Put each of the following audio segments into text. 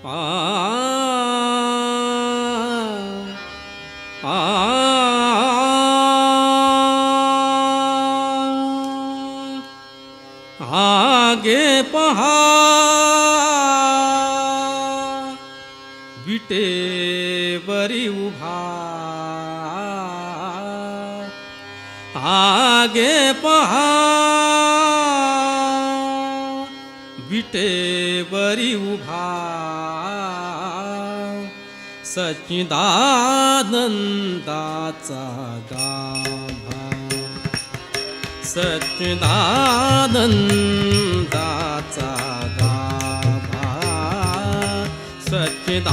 आ आ आगे पहा विटेवरी उभा आगे पहा विटेवरी उभा सच्चिदानंदाचा गाभा सच्चिदानंदाचा गाभा सच्चिदानंदाचा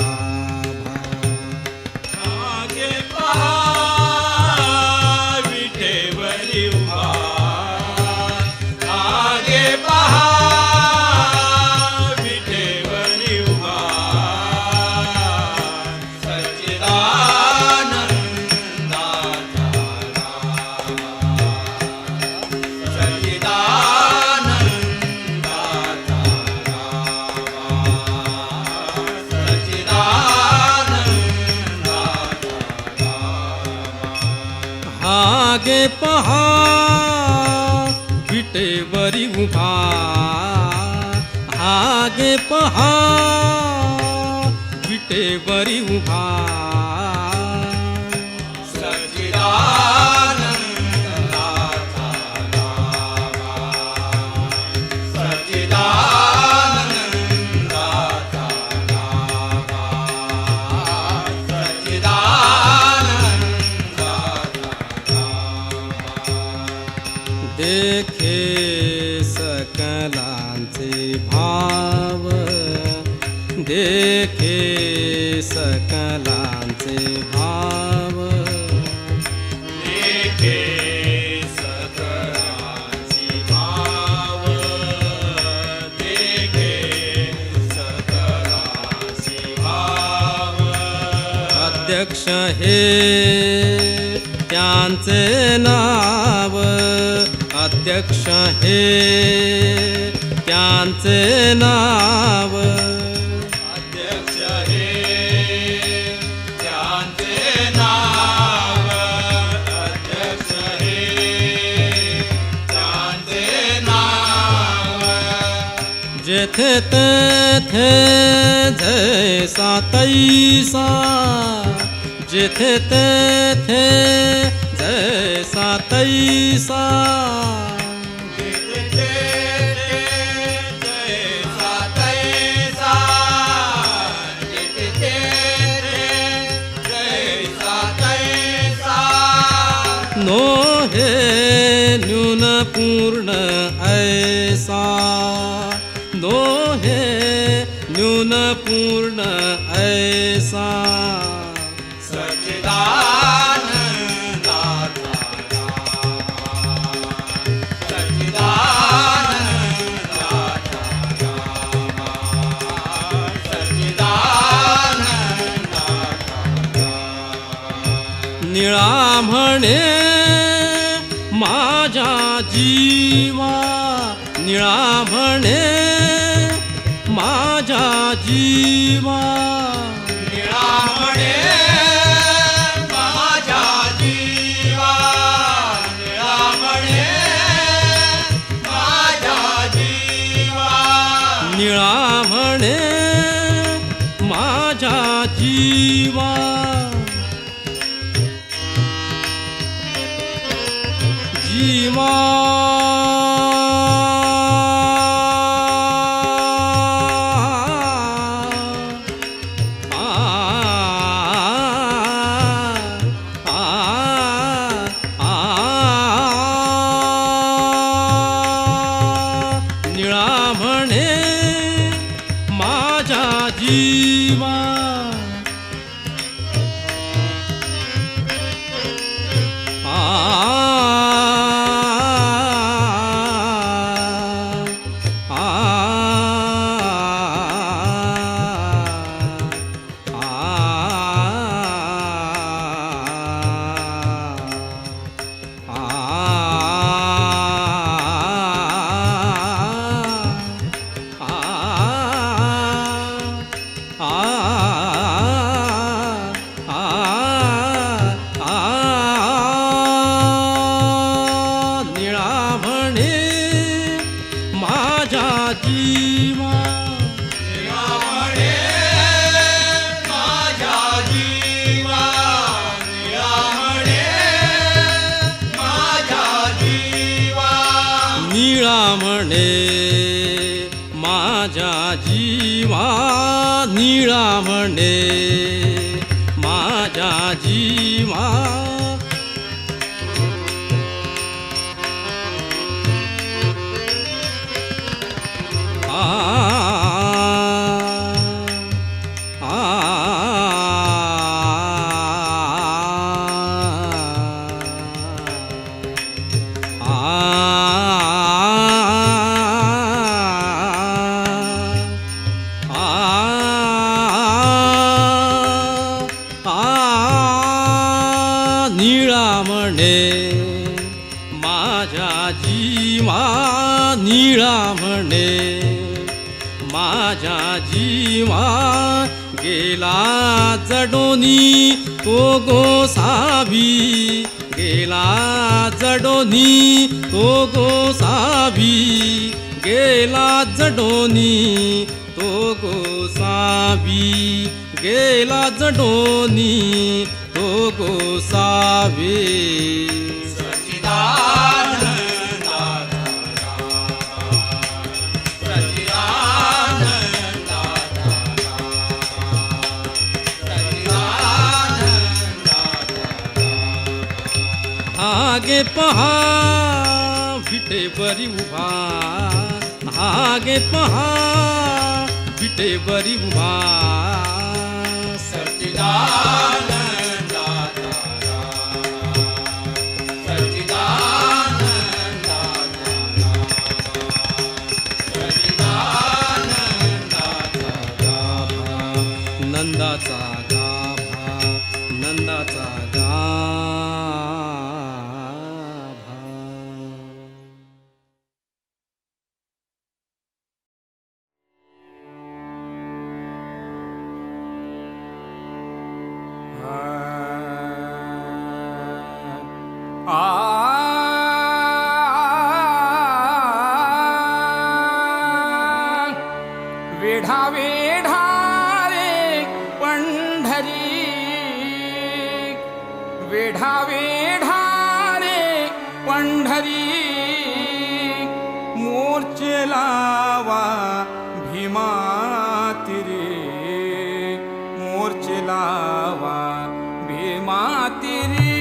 गाभा आगे पहा विटेवरी उभा आगे पहा विटेवरी उभा सच्चिदानंदाचा सच्चिदानंदाचा आगे पहा विटेवरी उभा आगे पहा विटेवरी उभा सच्चिदानंदाचा गाभा सच्चिदानंदाचा गाभा सच्चिदानंदाचा देखे सकलांचे भाव देखे सकलांचे भाव देखे सकळांची भाव देखे सकळांची भाव अध्यक्ष हे त्यांचे नाव अध्यक्ष हे त्यांचे नाव अध्यक्ष हे त्यांचे नाव अध्यक्ष हे त्यांचे नाव जेथे तेथे जैसा तैसा जेथे तेथे जैसा तैसा नो हे न्यून पूर्ण ऐसा नो हे न्यून पूर्ण ऐसा सच्चिदानंदाचा गाभा सच्चिदानंदाचा गाभा सच्चिदानंदाचा गाभा निळा म्हणे माझ्या जीवा निळा म्हणे माझ्या जीवा निळा म्हणे माझ्या जीवा निळा म्हणे माझ्या जीवा निळा म्हणे माझ्या जीवा जीवा निळा म्हणे माझ्या जीवा आ निळा म्हणे माझ्या जीवा निळा म्हणे माझ्या जीवा निळा म्हणे माझ्या जीवा निळा म्हणे माझ्या जीवा गेला जडोनी तो गोसावी गेला जडोनी तो गोसावी गेला जडोनी तो गोसावी गेला जडोनी तो गोसावी हागे पहा विटेवरी उभा हागे पहा विटेवरी उभा नंदाचा गाभा नंदाचा गाभा वेढा वेढा रे पंढरी वेढा वेढा रे पंढरी मोर्चे लावा भीमातिरे मोर्चे लावा भीमातिरे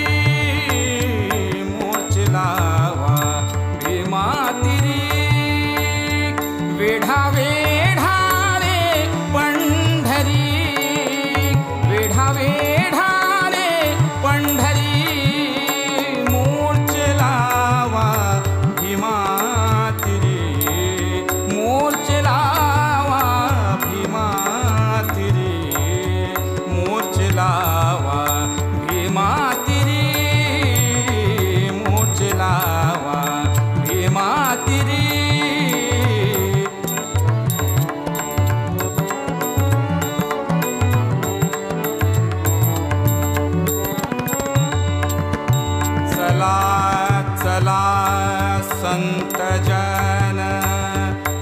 मोर्चे लावा भीमातिरे वेढा वेढा रे पंढरी वेढा वेढा रे पंढरी मोर्चे लावा भीमातिरे मोर्चे लावा भीमातिरे मोर्चे लावा भीमातिरे मोर्चे लावा भीमातिरे चला चला संत जन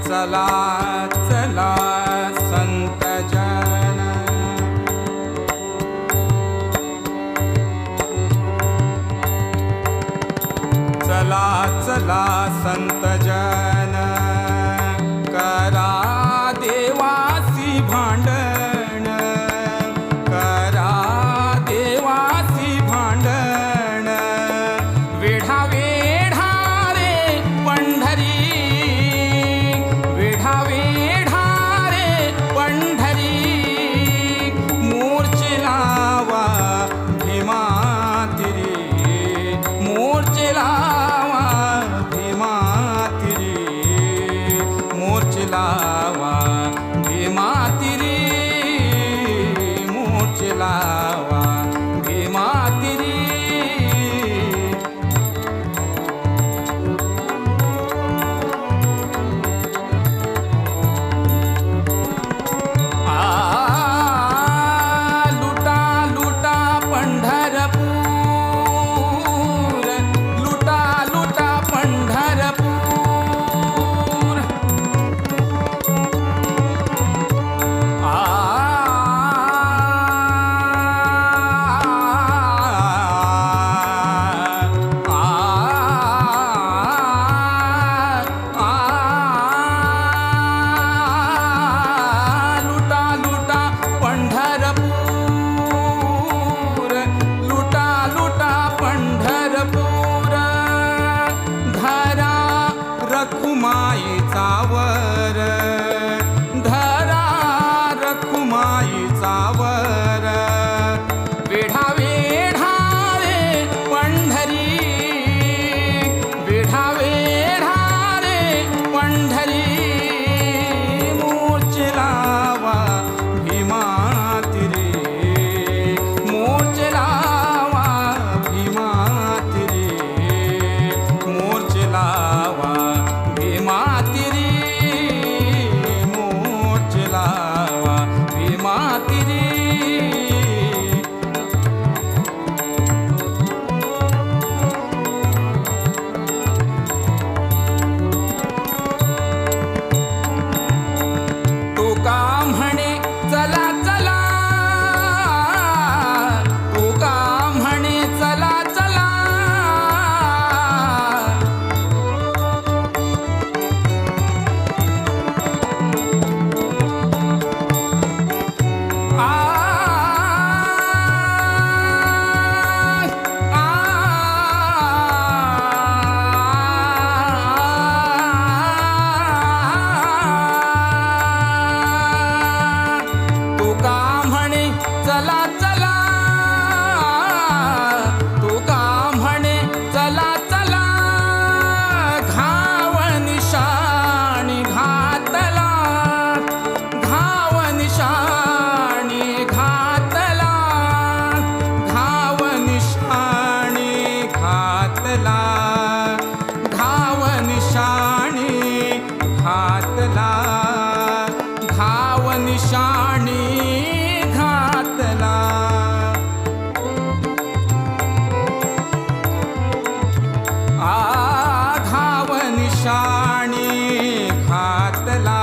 चला चला संत जन चला चला संत जन करा देवासी भांडण करा देवासी भांडण वेढा वेढा रे पंढरी वेढा वेढा रे पंढरी मोर्चे लावा भीमातिरे मोर्चे लावा भीमातिरे मोर्चे लावा भीमातिरे मोर्चे लावा भीमातिरे लुटा लुटा पंढरपूर लुटा रखुमाईचा वर धरा रखुमाईचा वर वेढा वेढा रे पंढरी वेढा वेढा रे पंढरी मोर्च लावा भीमाती रे मोर्च लावा भीमाती रे मोर्च लावा भीमाती रे मोर्च लावा भीमाती रे तुका म्हणे चला चला तुका म्हणे चला चला आ तुका म्हणे चला चला तुका म्हणे चला चला घाव निशाणी घातला घाव निशाणी घातला घाव निशाणी घातला घाव निशाणी घातला घाव निशाणी घातला आ घाव निशाणी घातला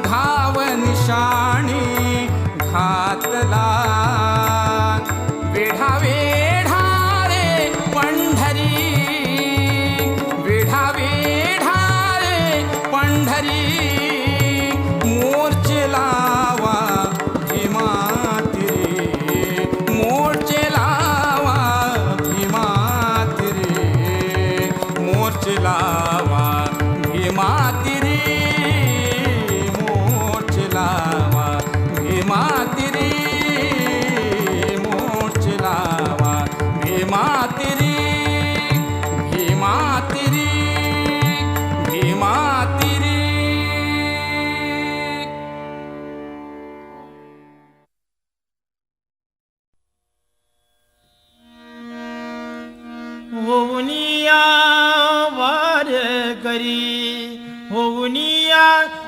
घाव निशाणी घातला वेढा वेढा रे पंढरी वेढा वेढा रे पंढरी मोर्च लावा भीमाती रे मोर्च लावा भीमाती रे मोर्च लावा भीमाती रे मोर्च लावा भीमाती रे मोर्च लावा भीमाती रे भीमाती रे भीमाती रे होऊनिया वार करी होऊनिया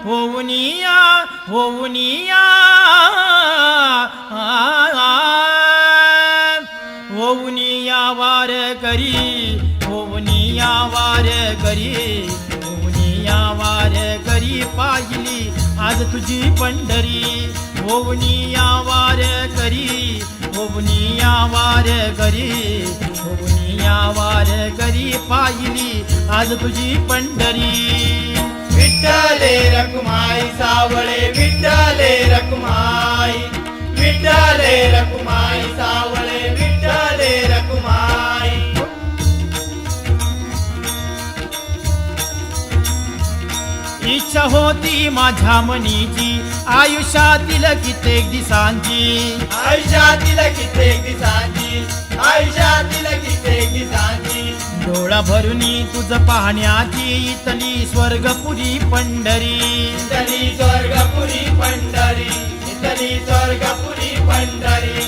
होऊनिया होऊनिया होऊनिया वार करी होऊनिया वार करी होऊनिया वार करी पाहिली आज तुझी पंढरी होऊनिया वार करी होऊनिया वार करी होऊनिया वार करी पाहिली आज तुझी पंढरी विठ्ठले रखुमाई सावळे विठ्ठले रखुमाई विठ्ठले रखुमाई सावळे विठ्ठले रखुमाई इच्छा होती माझ्या मनीची आयुष्यातील कित्येक दिसांची आयुष्यातील कित्येक दिसांची आयुष्यातील कित्येक दिसांची डोळा भरुनी तुझ पाहण्याची इतली स्वर्गपुरी पंढरी इतली स्वर्गपुरी पंढरी इतली स्वर्गपुरी पंढरी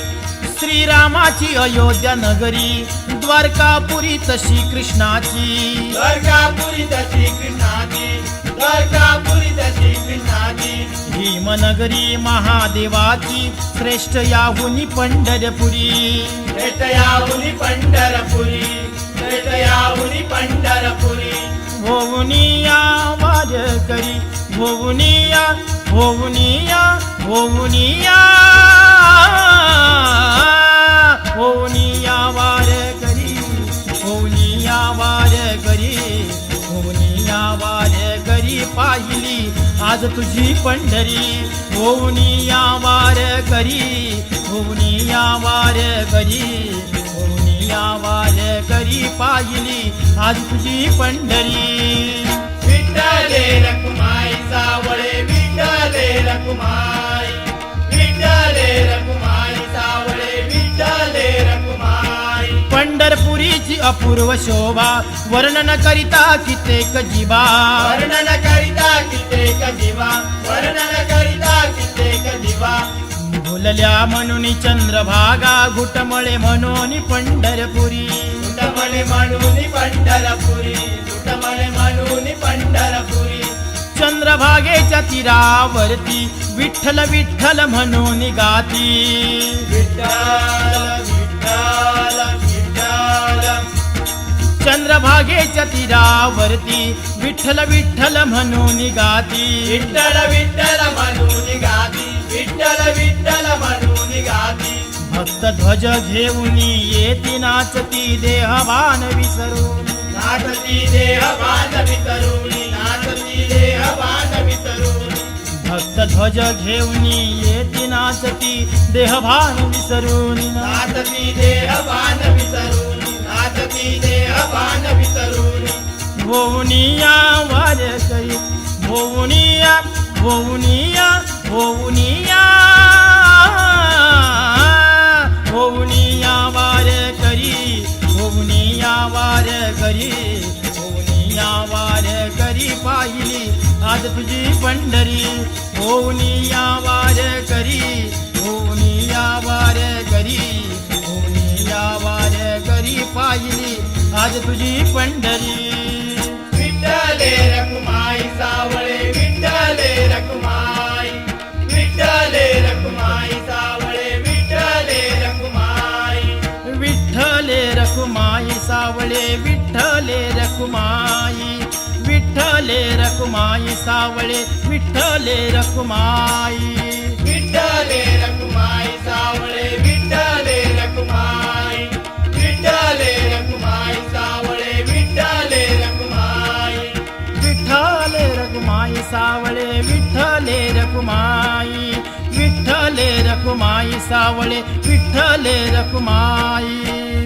श्रीरामाची अयोध्या नगरी द्वारकापुरी तशी कृष्णाची द्वारकापुरी तशी कृष्णाची द्वारकापुरी तशी कृष्णाची भीमनगरी महादेवाची श्रेष्ठ याहुनी पंढरपुरी श्रेष्ठ याहुनी पंढरपुरी श्रेष्ठ याहुनी पंढरपुरी होऊनिया वार करी होऊनिया होऊनिया होऊनिया होऊनिया वार करी होऊनिया वार करी होऊनिया वार करी पाहिली आज तुझी पंढरी होऊनिया वार करी होऊनिया वार करी होऊनिया वार करी पाहिली आज तुझी पंढरी विठ्ठले रखुमाई सावळे विठ्ठले रखुमाई विठ्ठले रखुमाई सावळे विठ्ठले रखुमाई पंढरपुरीची अपूर्व शोभा वर्णन करिता कित्येक जीवा वर्णन करिता कित्येक जीवा वर्णन करिता कित्येक जीवा भुलल्या म्हणून चंद्रभागा घुटमळे म्हणून पंढरपुरी घुटमळे म्हणून पंढरपुरी घुटमळे म्हणून पंढरपुरी चंद्रभागेच्या तीरावरती विठ्ठल विठ्ठल म्हणून गाती विठ्ठल विठ्ठल विठ्ठल चंद्रभागेच्या तीरावरती विठ्ठल विठ्ठल म्हणून गाती विठ्ठल विठ्ठल म्हणून गाती विठ्ठल विठ्ठल म्हणून गाती भक्त ध्वज घेऊन येती नाचती देहभान विसरून नाचती देहभान विसरुनी नाचती देहभान विसरुनी भक्त ध्वज घेऊन येती नाचती देहभान विसरून नाचती देहभान विसरुनी नाचती देहभान विसरुनी भोवनिया वार करी भोवनिया भोवनिया भोवनिया भोवनिया वार करी भोवनिया वार करी भोवनिया वार करी पाहिली आज तुझी पंढरी भोवनिया वार करी भोवनिया वार करी भोवनिया वार करी पाहिली आज तुझी पंढरी विठ्ठले रखुमाई सावळे विठ्ठले रखुमाई विठ्ठले रखुमाई सावळे विठ्ठले रखुमाई विठ्ठले रखुमाई सावळे विठ्ठले रखुमाई विठ्ठले रखुमाई सावळे विठ्ठले रखुमाई विठ्ठले रखुमाई सावळे विठ्ठले रखुमाई विठ्ठले रखुमाई सावळे विठ्ठले रखुमाई विठ्ठले रखुमाई सावळे विठ्ठले रखुमाई विठ्ठले रखुमाई सावळे विठ्ठले रखुमाई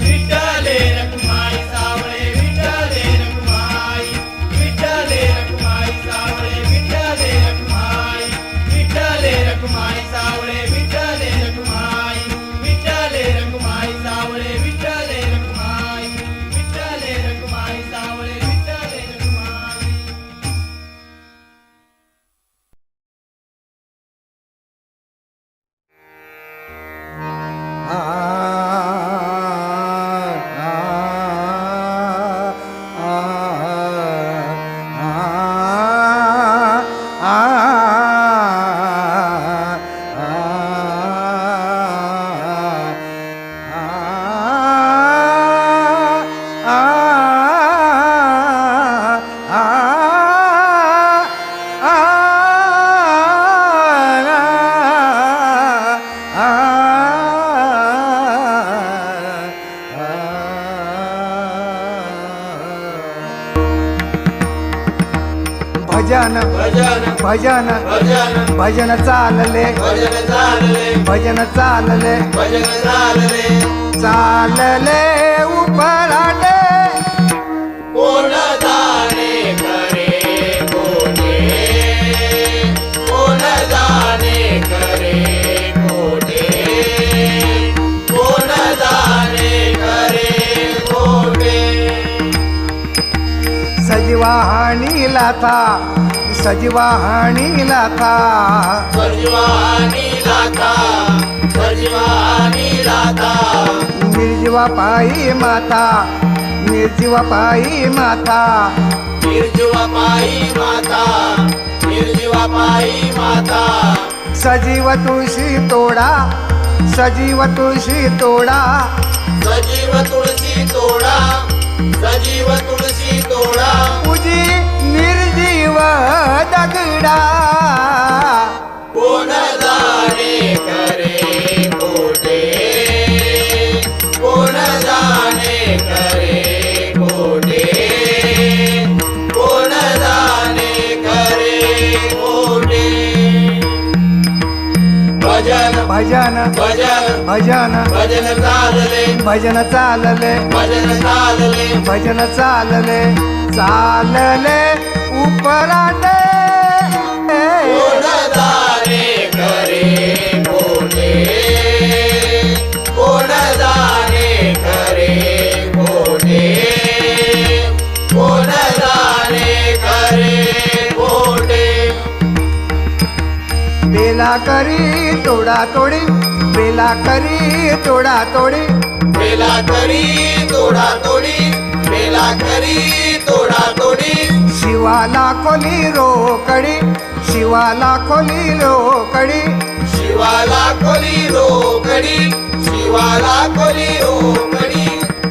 विठ्ठले रखुमाई सावळे विठ्ठले रखुमाई विठ्ठले रखुमाई सावळे विठ्ठले रखुमाई विठ्ठले रखुमाई सावळे विठ्ठले रखुमाई विठ्ठले रखुमाई सावळे विठ्ठले रखुमाई विठ्ठले रखुमाई सावळे विठ्ठले रखुमाई भजन भजन भजन भजन चालले भजन चालले भजन चालले भजन चालले चालले उपराले कोण जाणे करे कोठे कोण जाणे करे कोठे कोण जाणे करे कोठे सजीवाहानीला था सजीवाहानीला था सजीवानी लाता सजीवानी लाता निर्जीवा पायी माता निर्जीवा पायी माता निर्जीवा पायी माता निर्जीवा पायी माता सजीव तुळशी तोडा सजीव तुळशी तोडा सजीव तुळशी तोडा सजीव तुळशी तोडा तुझी निर्जीव दगडा कोण जाणे करे कोठे कोण जाणे करे कोठे कोण जाणे करे कोठे भजन भजन भजन भजन भजन चालले भजन चालले भजन चालले भजन चालले चालले उपराटे कोण जाणे खरे खोटे कोण जाणे खरे खोटे कोण जाणे खरे खोटे बेला करी तोडा तोडी बेला करी तोडा तोडी बेला करी तोडा तोडी बेला करी तोडा तोडी शिवाला खोली रोकडी शिवाला खोली रोकडी शिवाला खोली रोकडी शिवाला खोली रोकडी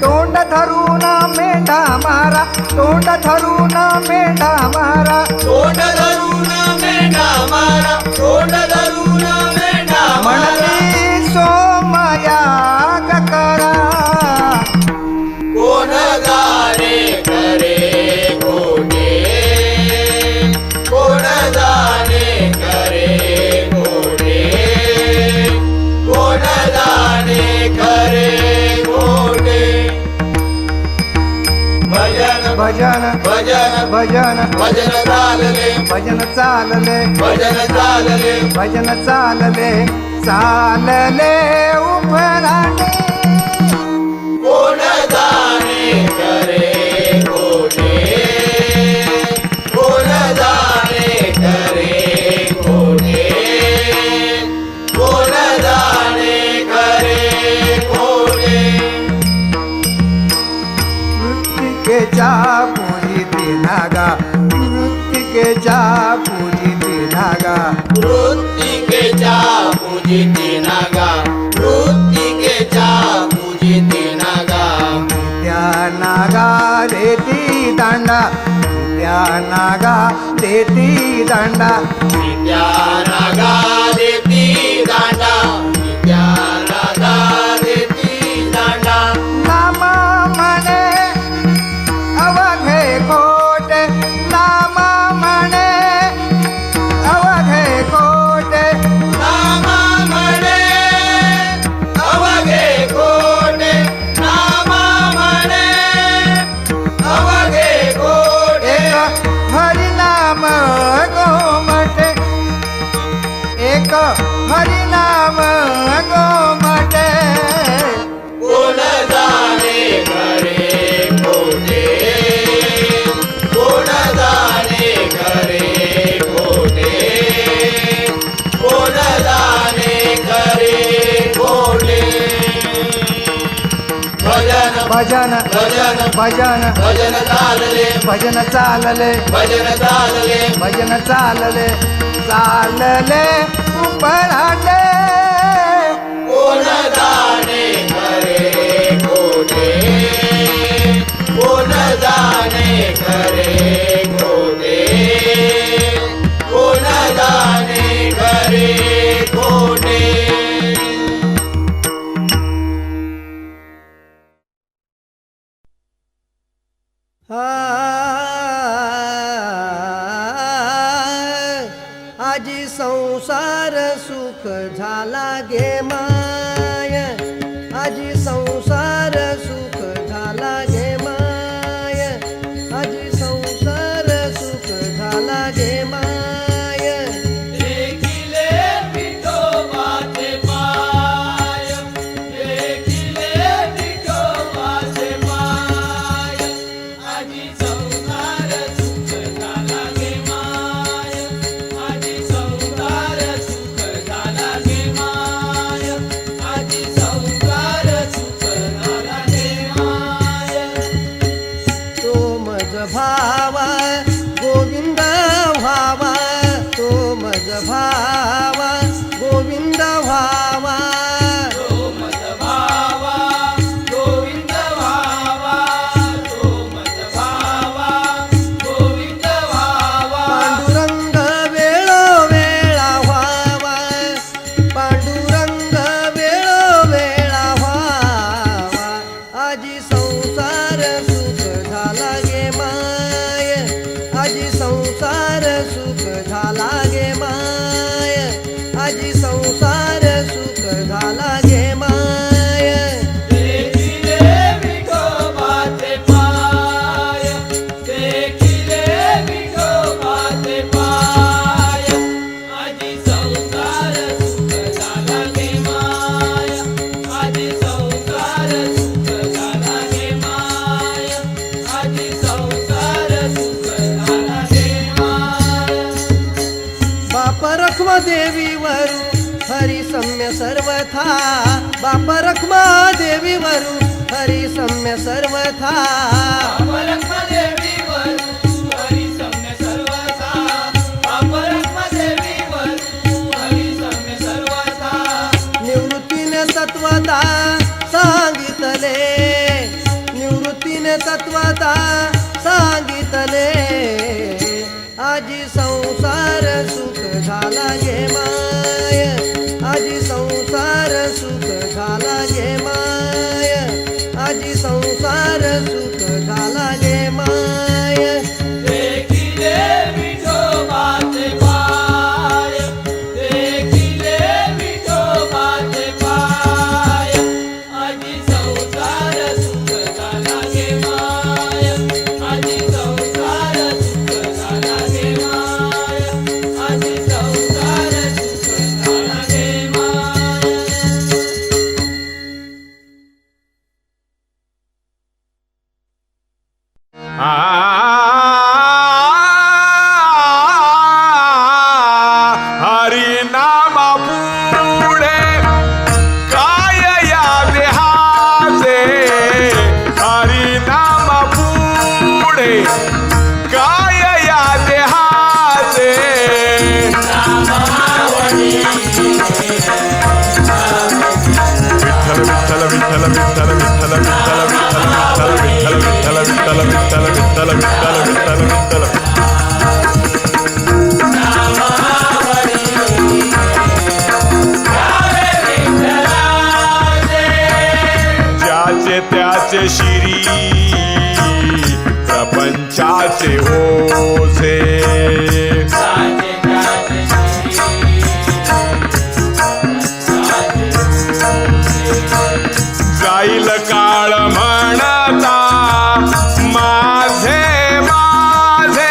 तोंड धरून मेंढा मारा तोंड धरून मेंढा मारा तोंड धरून मेंढा मारा तोंड धरून मेंढा मारा म्हणली सोमयाग करा कोण जाणे खरे खोटे कोण जाणे खरे खोटे कोण जाणे खरे खोटे भजन भजन भजन भजन भजन चालले भजन चालले भजन चालले भजन चालले चालले उपराटे कोण जाणे खरे खोटे कोण जाणे खरे खोटे कोण जाणे खरे खोटे मृत्तिकेच्या पूजिती नागा मृत्तिकेच्या पूजिती नागा मृत्तिकेच्या पूजिती नागा मृत्तिकेच्या पूजिती नागा त्या नागा देती दांडा त्या नागा देती दांडा विद्या नागा देती दांडा विद्या नागा देती दांडा नामा म्हणे अवघे खोटे नामा म्हणे अवघे खोटे नामा म्हणे अवघे खोटे नामा म्हणे अवघे खोटे एक हरिनाम गोमटे एक हरिनाम गोमटे कोण जाणे खरे खोटे कोण जाणे खरे खोटे कोण जाणे खरे खोटे भजन भजन भजन भजन भजन चालले भजन चालले भजन चालले भजन चालले चालले उपराटे कोण जाणे खरे खोटे कोण जाणे खरे खोटे कोण जाणे खरे खोटे आजी संसार सुख झाला गे माय आजी संसार सुख झाला गे माय आजी संसार सुख झाला गे माय देखिले विठोबाचे पाय देखिले विठोबाचे पाय आजी संसार सुख झाला गे माय आजी संसार सुख झाला गे माय आजी संसार सुख झाला गे माय तो मज भावा गोविंद व्हावा तो मज भावा गोविंद व्हावा तो मत भावा गोविंद भावा तो मत भावा गोविंद भावा पांडुरंग वेळोवेळा व्हावा पांडुरंग वेळोवेळा व्हावा आजी संसार सुख झाला गे माय आजी संसार सुख झाला गे माय देवीवरू हरी सम्य सर्वथा बाप रखमा देवीवरू हरी सम्य सर्वथा निवृत्तीने तत्वता सांगितले निवृत्तीने तत्वता सांगितले आजी संसार सुख झाला गे माय आजी संसार सुख झाला गे माय आजी संसार सुख झाला गे माय देखिले विठोबाचे पाय देखिले विठोबाचे पाय आजी संसार सुख झाला गे माय आजी संसार सुख झाला गे माय आजी संसार सुख झाला गे माय हरिनामा पुढे काय या देहाचे हरिनामा पुढे काय या देहाचे विठ्ठल विठ्ठल विठ्ठल विठ्ठल विठ्ठल विठ्ठल विठ्ठल विठ्ठल विठ्ठल विठ्ठल विठ्ठल विठ्ठल विठ्ठल विठ्ठल ज्याचे त्याचे शिरी प्रपंचाचे ओझे जाईल काळ म्हणता माझे माझे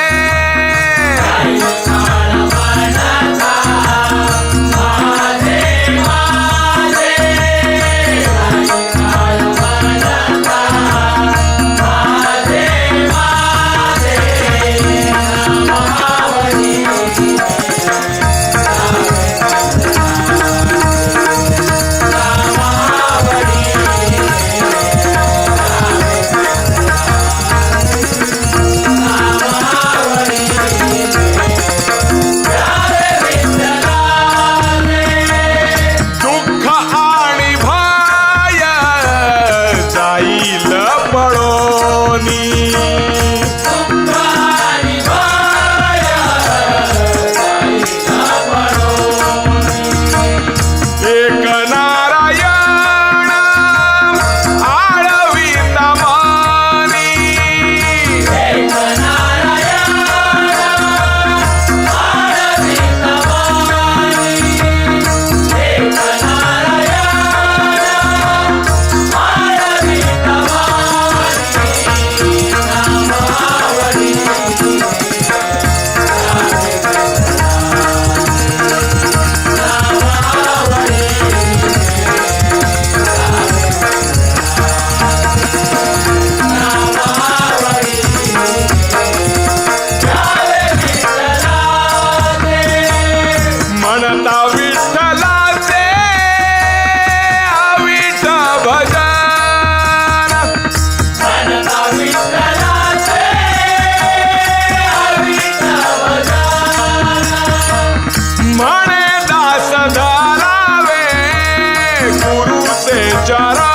दुःख आणि भय जाईल पळोनी एक नारायण आळविता मानी म्हणता विठ्ठलाचे अविठ भजन म्हणे दास धरावे गुरुचे चरण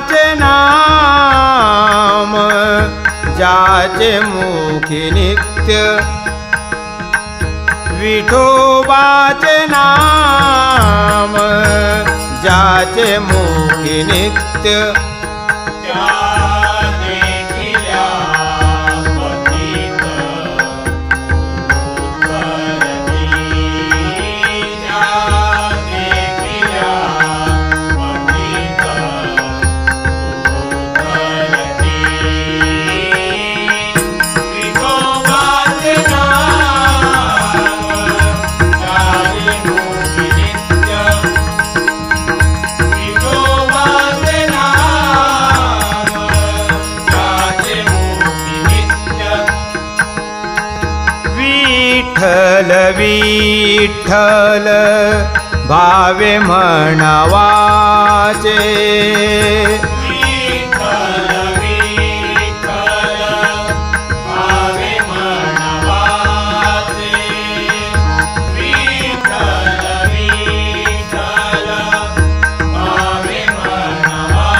विठोबाचे नाम ज्याचे मुखी नित्य विठोबाचे नाम ज्याचे मुखी नित्य त्या देखिल्या पतित उतरती. त्या देखिल्या पतित उतरती. विठोबाचे नाम ज्याचे मुखी नित्य विठोबाचे नाम ज्याचे मुखी नित्य. विठ्ठल विठ्ठल भावे म्हणावाचे विठ्ठल विठ्ठल भावे म्हणावाचे. विठ्ठल विठ्ठल भावे म्हणावाचे.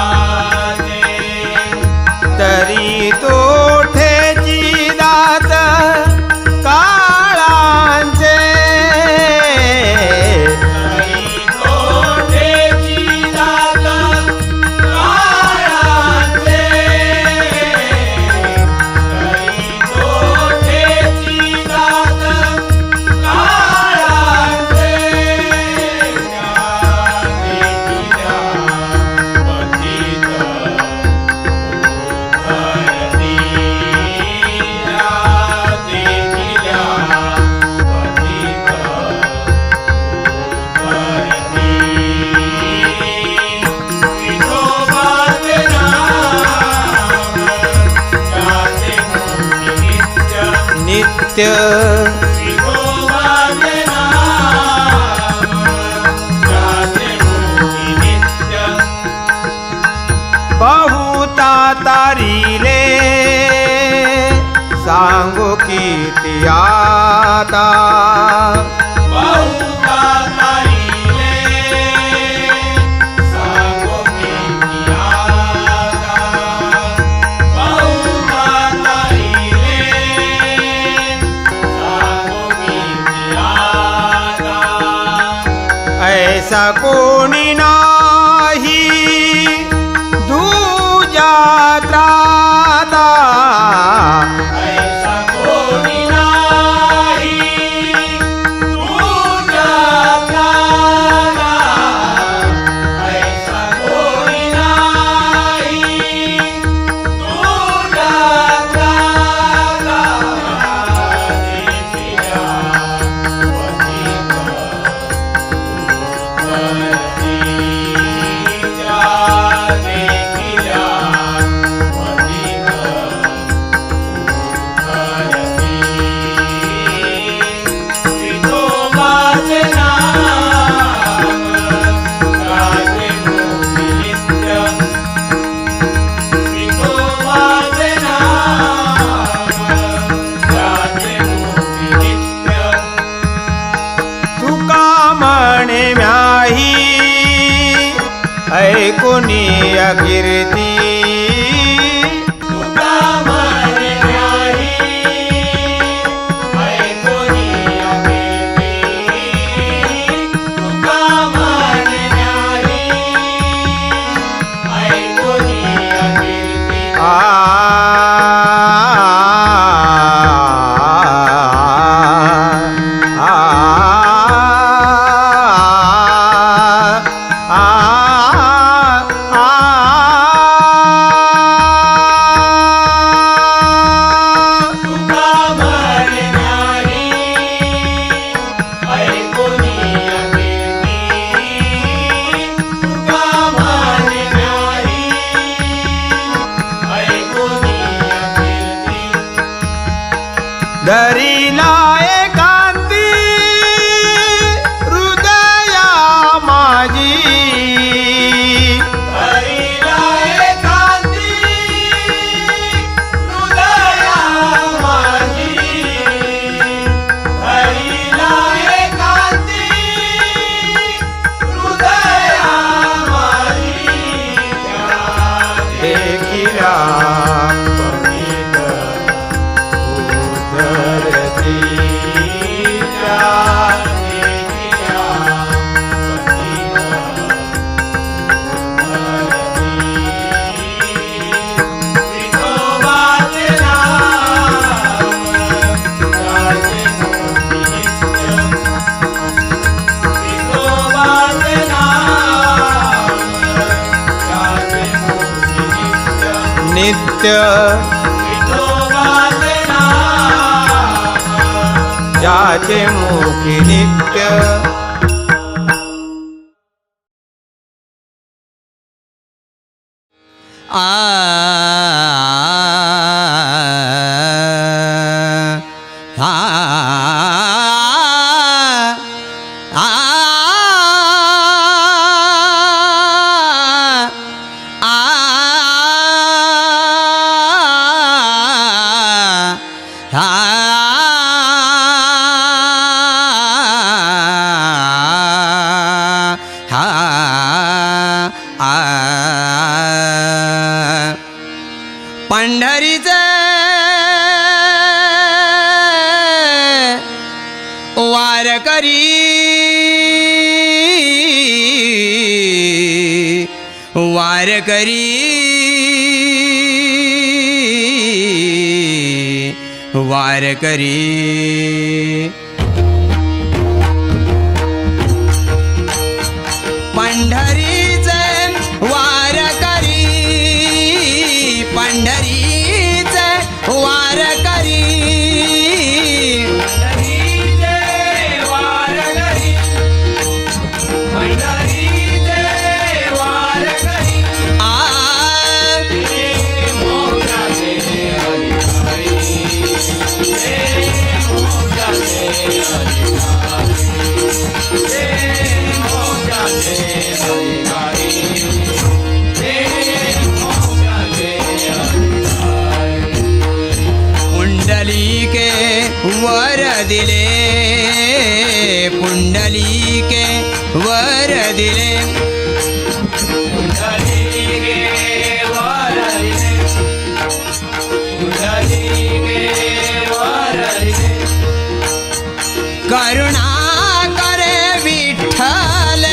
तरी तोठेची दात काळांचे तरी तोठेची दात काळाचे. तरी तोठेची दात काळाचे. त्या देखिल्या पतित उतरती. त्या देखिल्या पतित उतरती. विठोबाचे नाम ज्याचे मुखी नित्य नित्य विठोबाचे नाम ज्याचे मुखी नित्य. बहुता तारिले सांगू किती आता बहुता तारिले सांगो किती आता. बहुता तारिले सांगो किती आता. ऐसा कोणी नाही दूजा त्राता ऐसा कोणी नाही तुझ्या प्राणा. ऐसा कोणी नाही तुझ्या प्राणा. देखिल्या पतित उतरती. त्या देखिल्या पतित उतरती. विठोबाचे नाम ज्याचे मुखी नित्य. विठोबाचे नाम ज्याचे मुखी नित्य. तुका म्हणे म्याही ऐकुनी कीर्ती तुका म्हणे नाही ऐकोनी अभिती. तुका म्हणे नाही ऐकोनी अभिती. आ आ आ नित्य विठोबाचे नाम ज्याचे मुखी नित्य पंढरीचे वारकरी वारकरी वारकरी पंढरीचे वारकरी पंढरीचे वारकरी पंढरीचे वारकरी पंढरीचे वारकरी आ मोक्षाचे अधिकारी मोक्षाचे अधिकारी मोक्षाचे अधिकारी पुंडलीके वर दिले पुंडलीके वर दिले पुंडलीके वर दिले पुंडलीके वर दिले करुणा करे विठ्ठल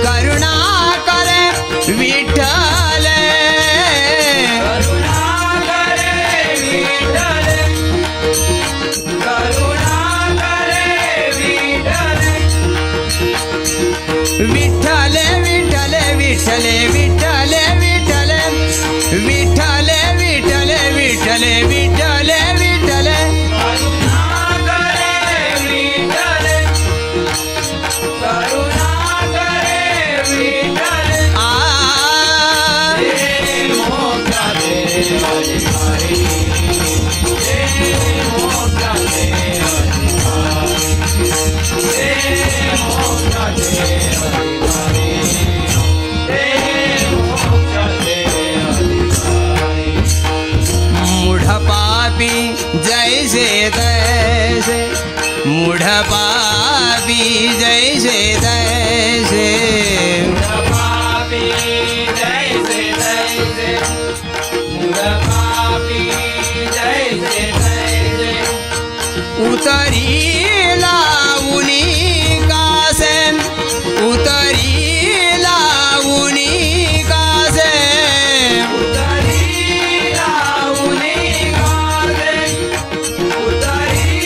करुणा करे विठ्ठल करुणा करे विठ्ठल करुणा करे विठ्ठल विठ्ठल विठ्ठल विठ्ठल विठ्ठल विठ्ठल विठ्ठल विठ्ठल विठ्ठल विठ्ठल विठ्ठल करुणा करे विठ्ठल करुणा करे विठ्ठल आ मोक्षाचे अधिकारी मोक्षाचे मोक्षाचे अधिकारी मोक्षाचे अधिकारी मूढ पापी जैसे तैसे मूढ पापी जैसे तैसे पापी जैसे तैसे पापी जैसे तैसे उतरी लावुनी कासे उतरी लावुनी कासे उतरी लावणी गाणे उतरी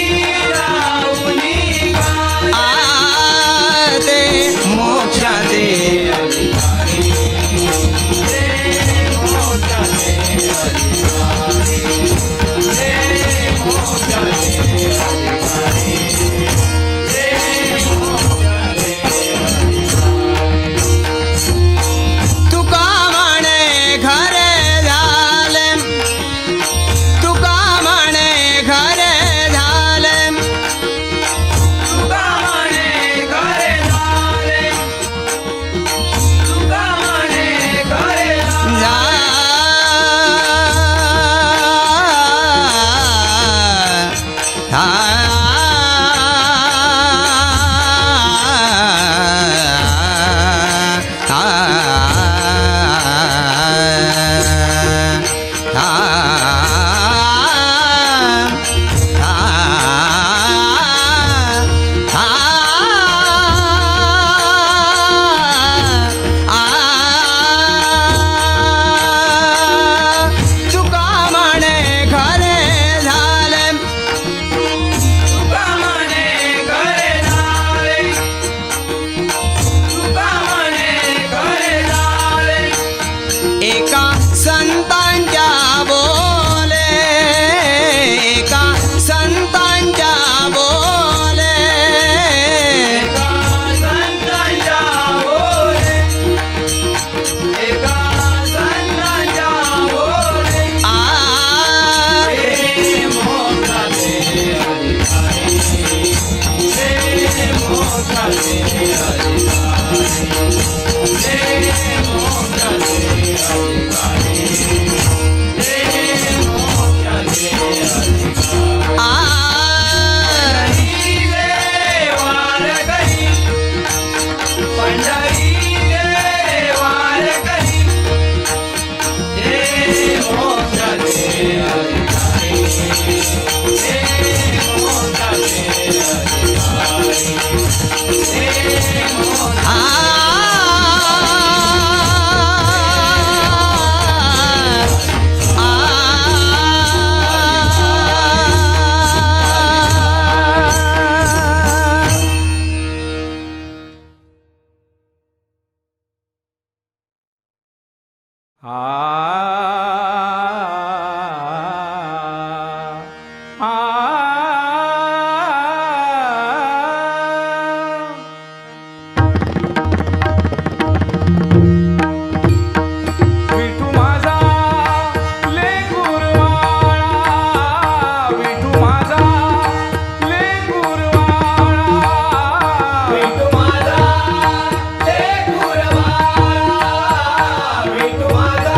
लावणी गाणे आते मोक्षाचे अधिकारी मोक्षाचे अधिकारी मोक्षाचे अधिकारी तुका म्हणे घरे झाले तुका म्हणे घरे झाले तुका म्हणे घरे झाले तुका म्हणे घरे झाले तुका म्हणे घरे झाले आ आ विठू माझा लेकुरवाळा, विठू माझा लेकुरवाळा, विठू माझा लेकुरवाळा, विठू माझा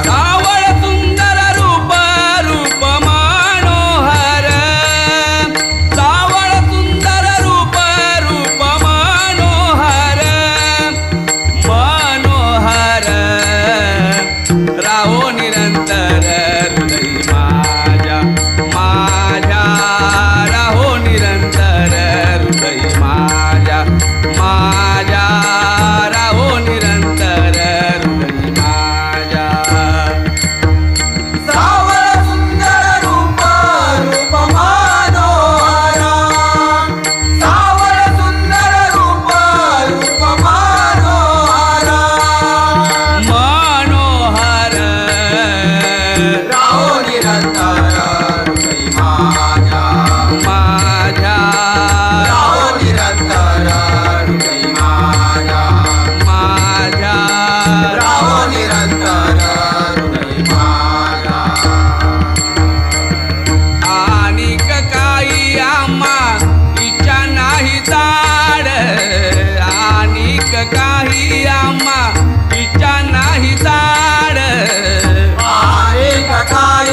सावळ सुंदर रूप रूप मनोहर सावळ सुंदर रूप रूप मनोहर मनोहर राहो निरंतर हृदय माझ्या माझ्या राहो निरंतर हृदय माझ्या माझ्या राहो निरंतर हृदय माझ्या सावळ सुंदर रूप रूप मनोहर सावळ सुंदर रूप रूप मनोहर मनोहर राहो निरंतर हृदय माझ्या माझ्या राहो निरंतर हृदय माझ्या माझ्या राहो निरंतर हृदय माझ्या आणिक काही आम्हा इच्छा नाही ताड आणिक काही आम्हा इच्छा नाही ताड एक काय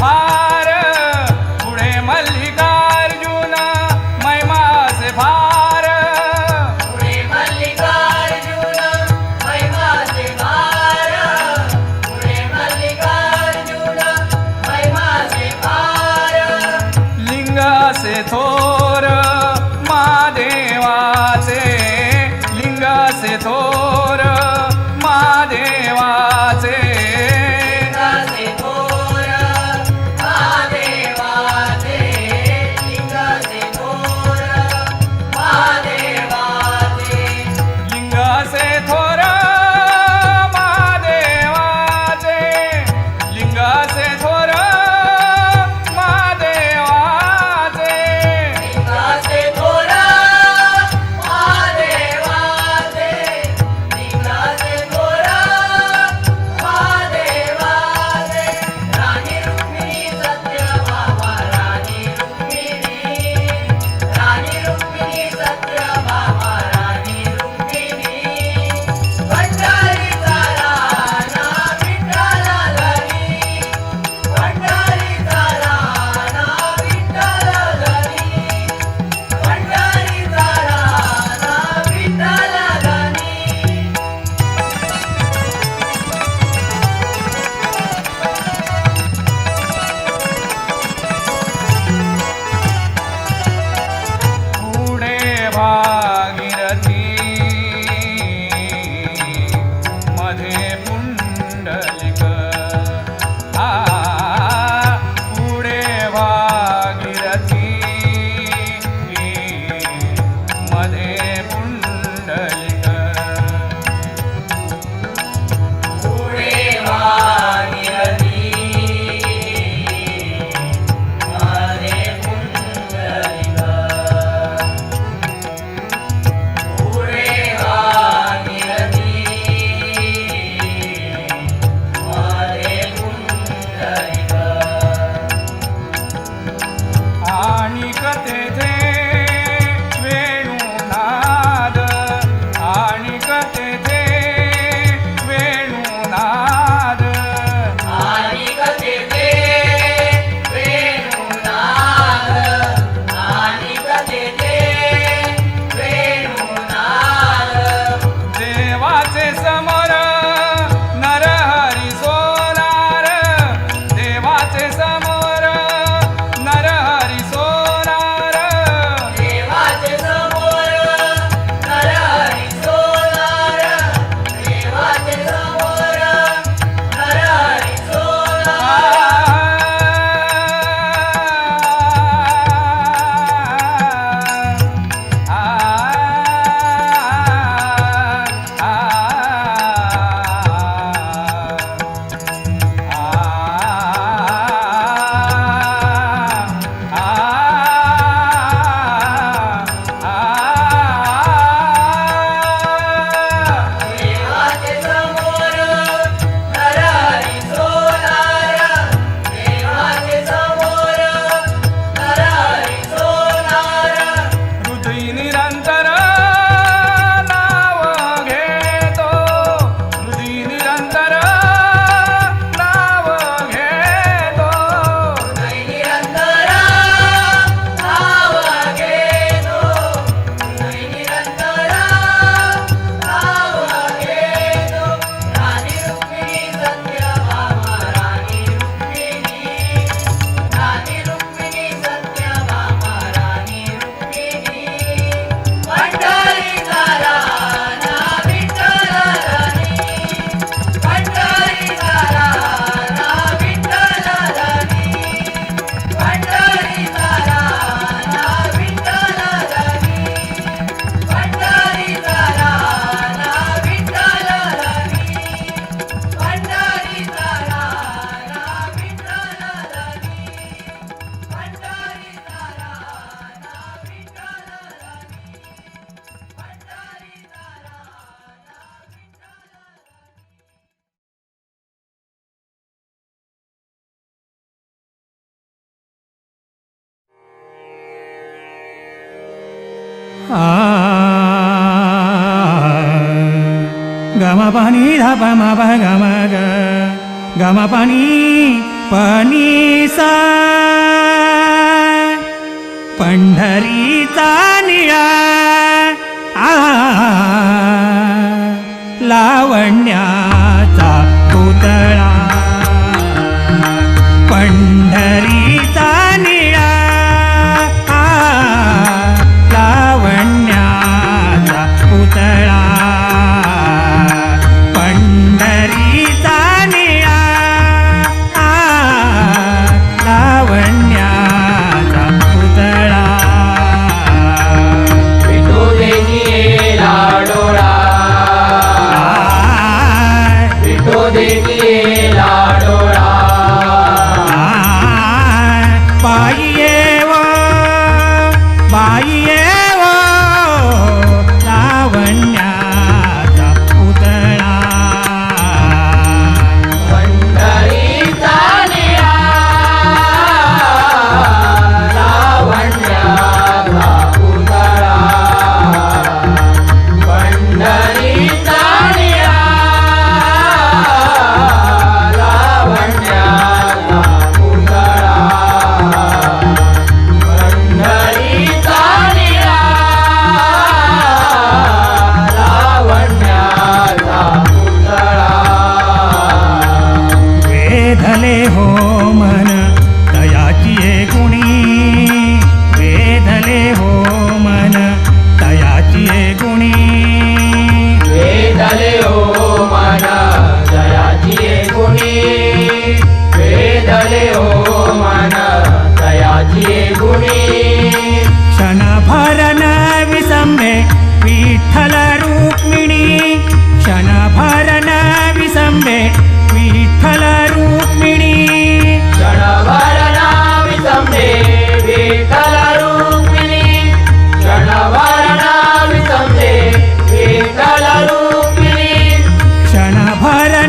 फार पुढे मल्लिकार्जुन महिमाचे फार पुढे मल्लिकार्जुन महिमाचे भार पुढे मल्लिकार्जुन महिमाचे भार लिंगाचे थोर महादेवाचे लिंगाचे थोर महादेवाचे लिंगाचे थोर महादेवाचे लिंगाचे थोर महादेवाचे लिंगाचे थोर महादेवाचे लिंगाचे थोर महादेवाचे लिंगाचे थोर महादेवाचे लिंगाचे थोर महादेवाचे राणी रुक्मिणी सत्यभामा राणी रुक्मिणी सत्यभामा राणी रुक्मिणी पंढरीचा राणा विठ्ठल धनी पंढरीचा राणा विठ्ठल धनी पंढरीचा राणा विठ्ठल धनी पुढे भागीरथी मध्ये पुंडलिक पुढे भागीरथी मध्ये पुंडलिक पुढे भागीरथी मध्ये पुंडलिक पुढे भागीरथी मध्ये पुंडलिक आणि तेथे वेणुनाद आणि तेथे वेणुनाद आणि कथेते वेणुनाद आणि कथेते वेणुनाद देवाचे समोर नरहरी सोनार देवाचे समोर नरहरी सोनार देवाचे समोर नरहरी सोनार देवाचे समोर नरहरी देवाचे समोर नरहरी सोनार देवाचे समोर नरहरी सोनार हृदय निरंतर नाव घेतो हृदय निरंतर नाव घेतो निरंतर नाव घेतो निरंतर नाव घेतो राणी रुक्मिणी सत्यभामा राणी रुक्मिणी सत्यभामा राणी रुक्मिणी पंढरीचा राणा विठ्ठल धनी पंढरीचा राणा विठ्ठल धनी पंढरीचा राणा विठ्ठल धनी पंढरीचा राणा विठ्ठल धनी पंढरीचा राणा विठ्ठल धनी गमा पानी धा पा मा पा गा मा गा गा मा पानी पनीसा पंढरीचा निळा लावण्याचा पुतळा पंढरीचा निळा लावण्याचा पुतळा पंढरीचा निळा लावण्याचा पुतळा विठोदेनी लाडोळा विठोदेनी लाडोळा बाई येव लावण्याचा पुतळा पंढरीचा निळा लावण्याचा पुतळा पंढरीचा निळा लावण्याचा पुतळा पंढरीचा निळा लावण्याचा पुतळा वेधले हो मन तयाची गुणी वेधले हो मन तयाची गुणी वेदले हो मन दयाची गुणी वेदले हो मन दयाची गुणी क्षणभर न विसंबे विठ्ठल रुक्मिणी क्षणभर न विसंबे विठ्ठल रुक्मिणी क्षणभर नामी संभे विठ्ठल रुक्मिणी क्षणभर नामी संभे विठ्ठल रुक्मिणी क्षणभर न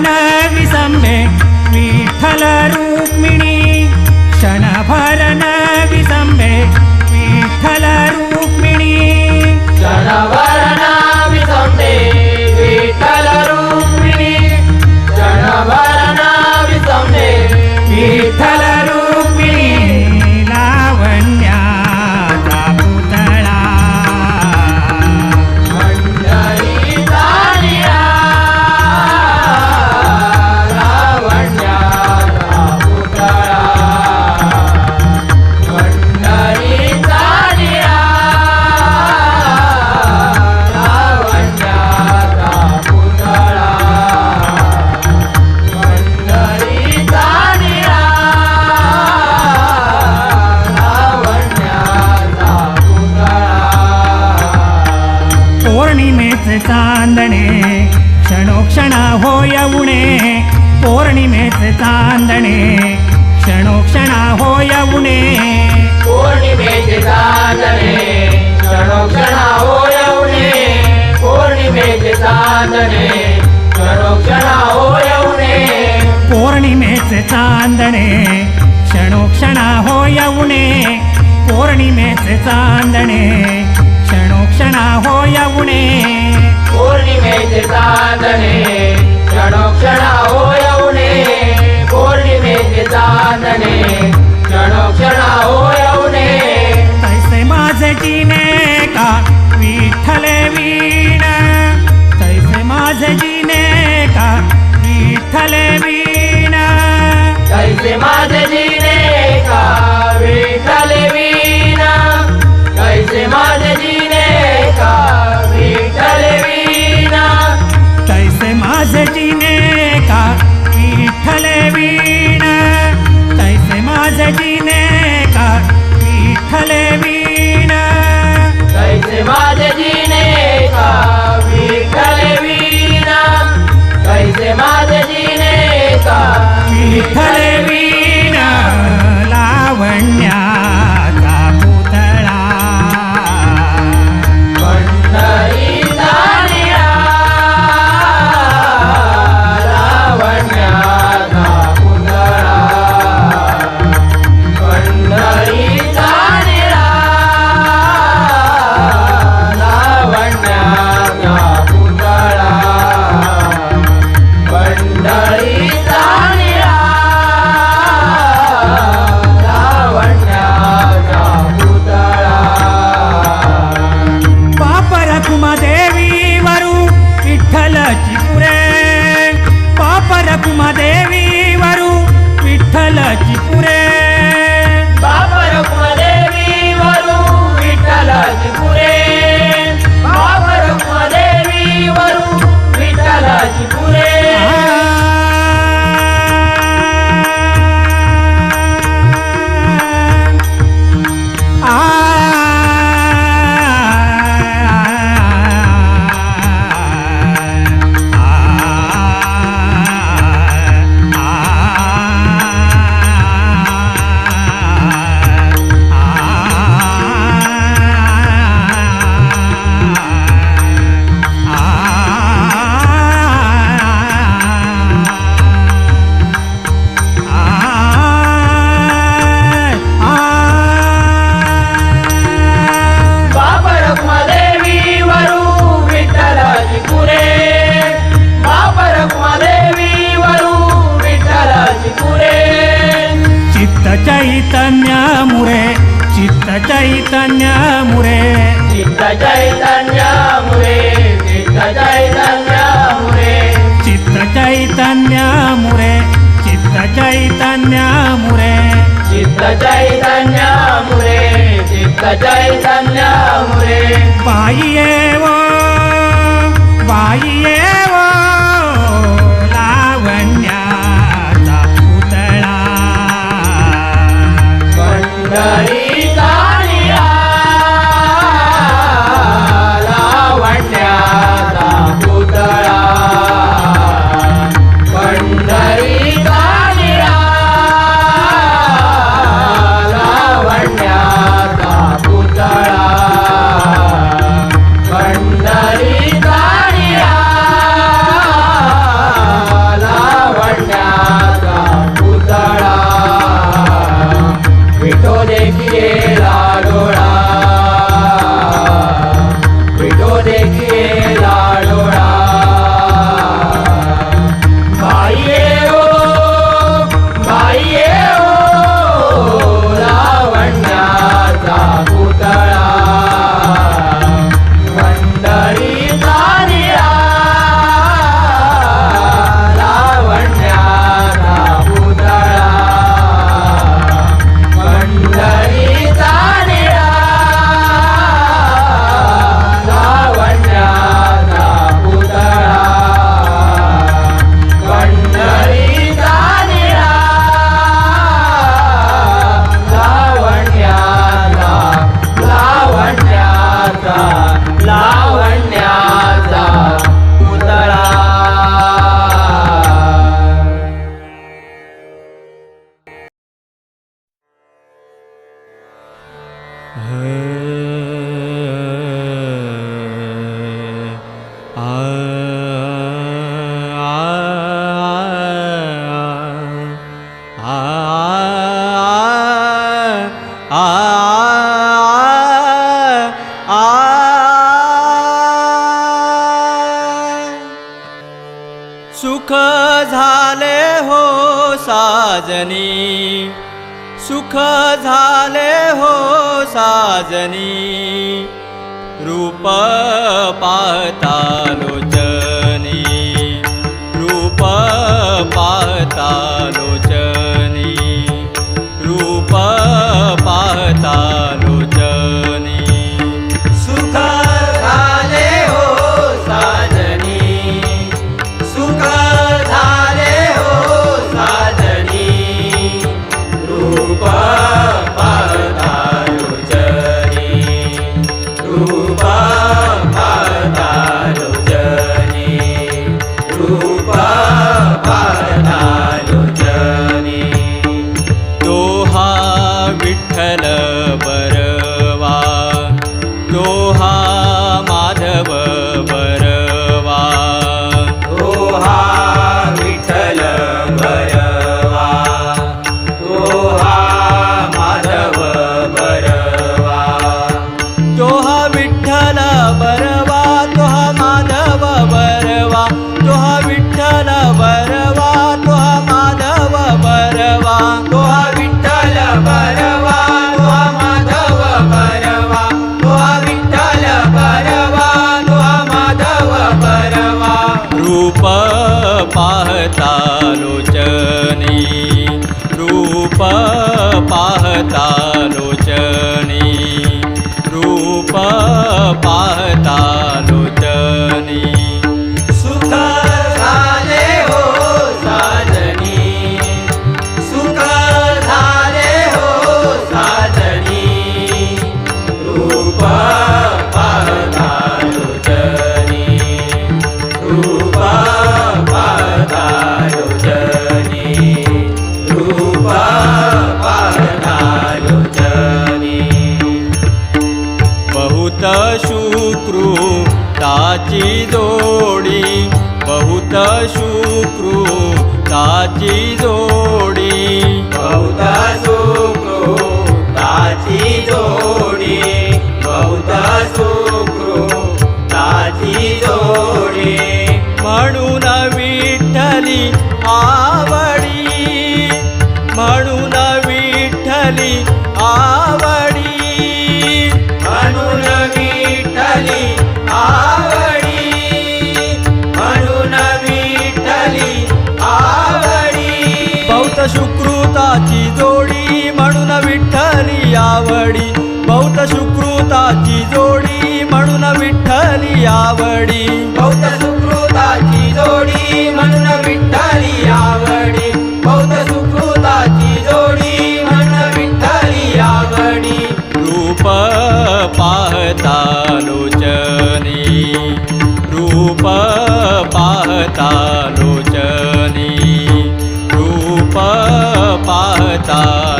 विसंबे विठ्ठल रुक्मिणी क्षणभर न विसंबे विठ्ठल रुक्मिणी क्षणभर नामी संभे विठ्ठल रुक्मिणी क्षणभर नामी संभे विठ्ठल रुक्मिणी लावण्याचा पुतळा पंढरीचा निळा लावण्याचा पुतळा पंढरीचा निळा लावण्याचा पुतळा पंढरीचा निळा लावण्याचा पुतळा पौर्णिमेचे चांदणे क्षणोक्षणा होय उणे पौर्णिमेचे चांदणे क्षणोक्षणा होय उणे पौर्णिमेचे चांदणे क्षणोक्षणा होयवणे पौर्णिमेचे चांदणे क्षणोक्षणा होयवणे पौर्णिमेचे चांदणे क्षणोक्षणा होय उणे पौर्णिमेचे चांदणे क्षणोक्षणा होय उणे पौर्णिमेचे चांदणे क्षणोक्षणा होयवणे पौर्णिमेचे चांदणे क्षणोक्षणा होयवणे तैसे माझे जीने का विठ्ठले वीण तैसे माझे जीने का विठ्ठले वीण कैसे माझे जीने का विठ्ठल वीणा कैसे माझे जीने का विठ्ठल वीणा तैसे माझे जीने का विठ्ठले वीण तैसे माझे जीने का विठ्ठले वीण कैसे माझे जीने का विठ्ठल वीणा कैसे माझे जीने का विठ्ठले वीण लावण्याचा पुतळा पंढरीचा निळा लावण्याचा पुतळा चैतन्यामुळे चित्त चैतन्यामुळे चित्त चैतन्यामुळे चित्त चैतन्यामुळे चित्त चैतन्यामुळे चित्त चैतन्यामुळे चित्त चैतन्यामुळे चित्त चैतन्यामुळे बाई येवो लावण्याचा पुतळा पंढरीचा निळा लावण्याचा पुतळा पंढरीचा निळा लावण्याचा पुतळा पंढरीचा निळा लावण्याचा पुतळा विठो देखिए लाडोळा विठो देखिए लाडोळा बाईये ओ लावण्याचा पुतळा पंढरीचा निळा लावण्याचा पुतळा पंढरीचा निळा लावण्याचा पुतळा पंढरीचा निळा लावण्याचा पुतळा सुख झाले हो साजनी सुख झाले हो साजनी रूप पाहता लोचनी रूप पाहता लोचनी रूप पाहता लोचनी सुख झाले हो साजनी सुख झाले हो साजनी रूप पाहता लोचनी रूप पाहता लोचनी रूप पाहता लोचनी तो हा विठ्ठल बरवा तो हा माधव बरवा तो हा विठ्ठल बरवा तो हा माधव बरवा तो हा विठ्ठल बरवा तो हा माधव बरवा तो हा विठ्ठल बरवा तो हा माधव बरवा तो हा विठ्ठल बरवा तो हा माधव बरवा तो हा विठ्ठल बरवा तो हा माधव बरवा रूप पाहता लोचनी रूप पाहता लोचनी रूप पाहता लोचनी सुख झाले हो साजनी सुख झाले हो साजनी रूप पाहता लोचनी रूप पाहता लोचनी रूप पाहता लोचनी बहुत शुक्रू ताची जो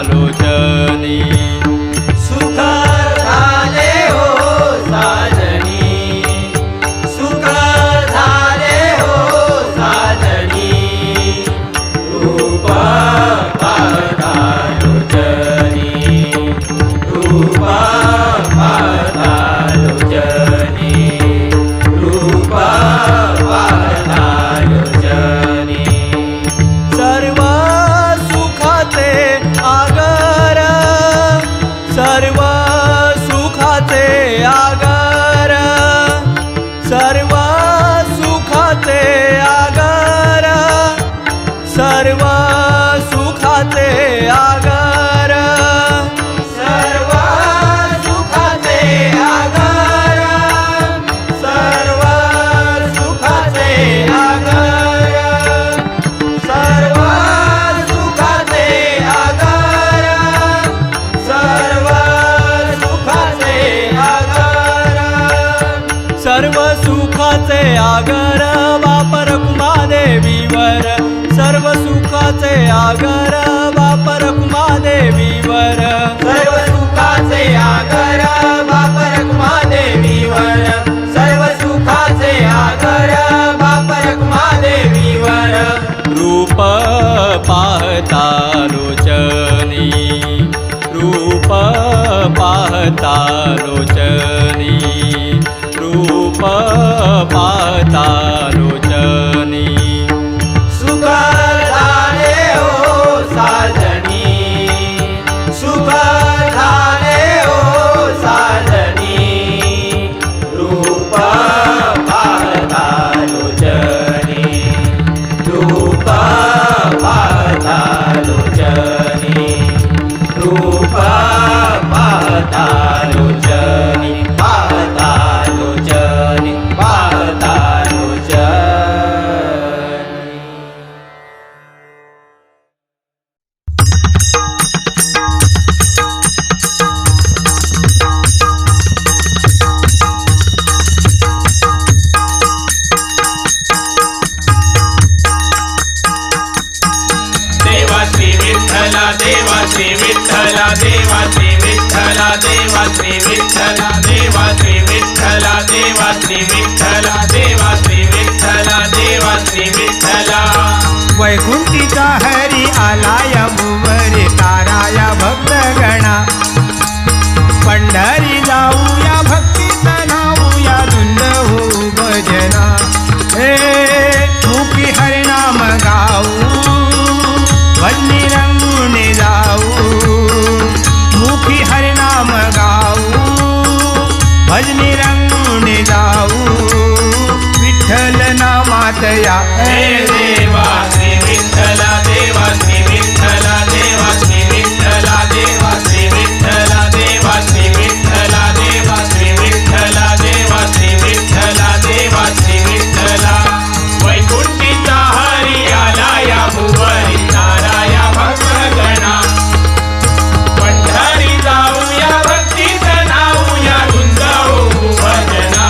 लोचनी सुख झाले हो साजनी सुख झाले हो साजनी रूप पाहता लोचनी रूप पाहता लोचनी रूप पाहता लोचनी सर्व सुखाचे आगर सर्व सुखाचे आगर सर्व सुखाचे आगर सर्व सुखाचे आगर सर्व सुखाचे आगर सर्व सुखाचे आगर सर्व सुखाचे आगर सर्व सुखाचे आगर सर्व सुखाचे आगर वापर कुमादेवीवर सर्व सुखाचे आगर वापर कुमादेवीवर सर्व सुखाचे आगर वापर कुमादेवीवर सर्व सुखाचे आगर वापर कुमादेवीवर रूप पाहता लोचनी रूप पाहता लोचनी रूप पाहता लोचनी सुख झाले हो साजनी सुख झाले हो साजनी रूप पाहता लोचनी रूप पाहता लोचनी रूप पाहता लोचनी पाहता लोचनी पाहता लोचनी देवा श्री विठ्ठला देवा श्री विठ्ठला देवा श्री विठ्ठला देवा श्री विठ्ठला देवा श्री विठ्ठला देवा श्री विठ्ठला देवा श्री विठ्ठला देवा श्री विठ्ठला वैकुंठीचा हरी आलाया भुवरी ताराया भक्तगणा पंढरी जाऊया भक्तीत नाऊया धुंद होऊ भजना हे मुखी हरिनाम गाऊ भजनी रंगुनी जाऊ मुखी हरिनाम गाऊ भजनी रंगुनी जाऊ विठ्ठल नामात या हे देवा श्री विठ्ठला देवा श्री विठ्ठला देवा श्री विठ्ठला देवा श्री विठ्ठला देवा श्री विठ्ठला देवा श्री विठ्ठला देवा श्री विठ्ठला देवा श्री विठ्ठला वैकुंठीचा हरी आला या भुवरी ताराया भक्तगणा पंढरी जाऊया भक्तीत नाऊया धुंद होऊ भजना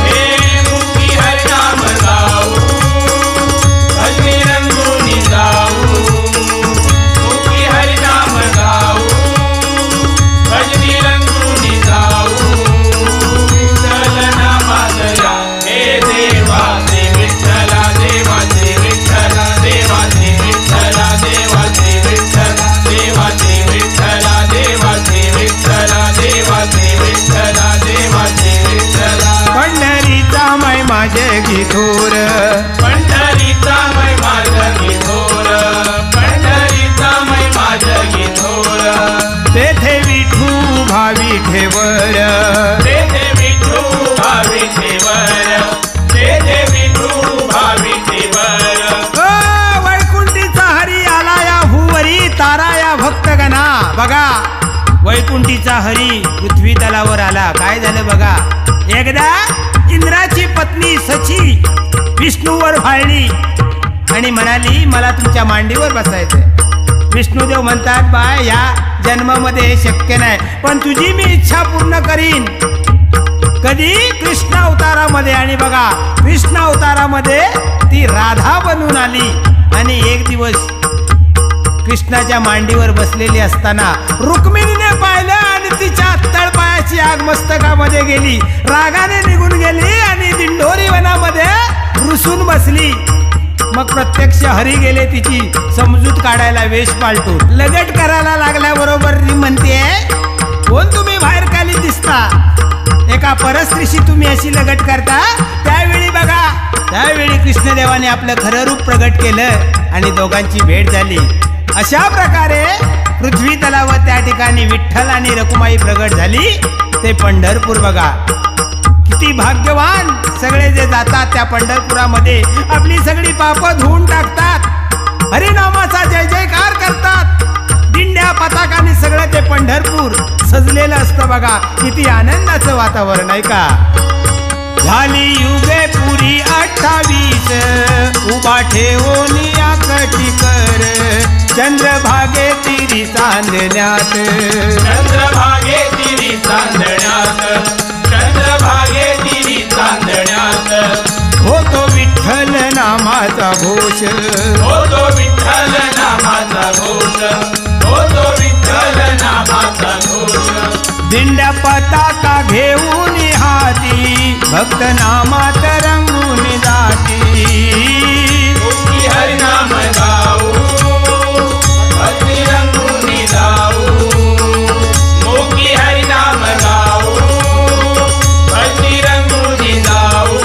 हे मुक्ती हरिनाम गाऊ भजनी रंगुनी जाऊ मुक्ती हरिनाम गाऊ भजनी रंगुनी जाऊ विठ्ठल नामात या हे देवा श्री विठ्ठला देवा श्री विठ्ठला देवा श्री विठ्ठला देवा श्री विठ्ठला देवा श्री विठ्ठला देवा श्री विठ्ठला देवा श्री विठ्ठला देवा श्री विठ्ठला पंढरीचा मै माझे गीतोर पंढरीचा मै माझं गीतोर पंढरीचा मै माझं गीतोर तेथे विठू भावी ठेवर तेथे विठू भावी ठेवर तेथे विठू भावी ठेवर वैकुंठीचा हरी आला या भुवरी तारा या भक्तगणा बघा वैकुंठीचा हरी पृथ्वी तलावर आला काय झालं बघा एकदा इंद्राची पत्नी सची विष्णूवर भाळली आणि म्हणाली मला तुमच्या मांडीवर बसायचंय विष्णुदेव म्हणतात बाय या जन्मामध्ये हे शक्य नाही पण तुझी मी इच्छा पूर्ण करीन कधी कृष्ण अवतारामध्ये आणि बघा कृष्ण अवतारामध्ये ती राधा बनून आली आणि एक दिवस कृष्णाच्या मांडीवर बसलेली असताना रुक्मिणीने पाहिलं आणि तिच्या तळपायाची आग मस्तकामध्ये गेली, रागाने निघून गेली आणि दिंडोरी वनामध्ये रुसून बसली. मग प्रत्यक्ष हरी गेले तिची समजूत काढायला वेश पालटून लगट करायला लागल्याबरोबर ती म्हणते, कोण तुम्ही बाहेर खाली दिसता, एका परस्त्रीशी तुम्ही अशी लगट करता. त्यावेळी बघा, त्यावेळी कृष्णदेवाने आपलं खरं रूप प्रगट केलं आणि दोघांची भेट झाली. अशा प्रकारे पृथ्वी तलावर त्या ठिकाणी विठ्ठल आणि रखुमाई प्रगट झाली. ते पंढरपूर बघा, किती भाग्यवान सगळे जे जातात त्या पंढरपुरामध्ये आपली सगळी पापं धुवून टाकतात, हरिनामाचा जय जयकार करतात, दिंड्या पताकाने सगळं ते पंढरपूर सजलेलं असतं बघा. किती आनंदाचं वातावरण आहे का. झाली युगे पुरी 28 उभा ठेवून या कटिकर चंद्रभागे तिरी चांदण्यात, चंद्रभागे तिरी चांदण्यात, चंद्रभागे तिरी चांदण्यात, होतो विठ्ठल नामाचा घोष, होतो विठ्ठल नामाचा घोष, होतो विठ्ठल नामाचा घोष. दिंड्या पताका घेऊन हाती भक्त नामात रंगून जाती. मुखी हरिनाम गाऊ, भक्ती रंगून जाऊ, मुखी हरिनाम गाऊ, भक्ती रंगून जाऊ.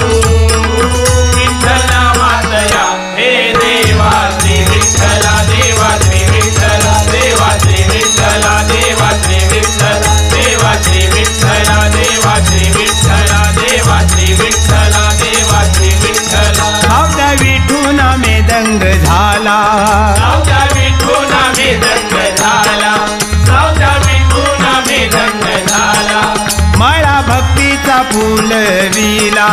विठ्ठल नामात या हे देवा, श्री विठ्ठला देवा, श्री विठ्ठला देवा, श्री विठ्ठला देवा, श्री विठ्ठला देवा, श्री विठ्ठला देवा, श्री विठ्ठला देवा, श्री विठ्ठला देवा, श्री विठ्ठला. सावत्या विठून मेदंग झाला, सावत्या विठून मेदंग झाला, सावत्या विठून मेदंग झाला. माळा भक्तीचा फुल विला,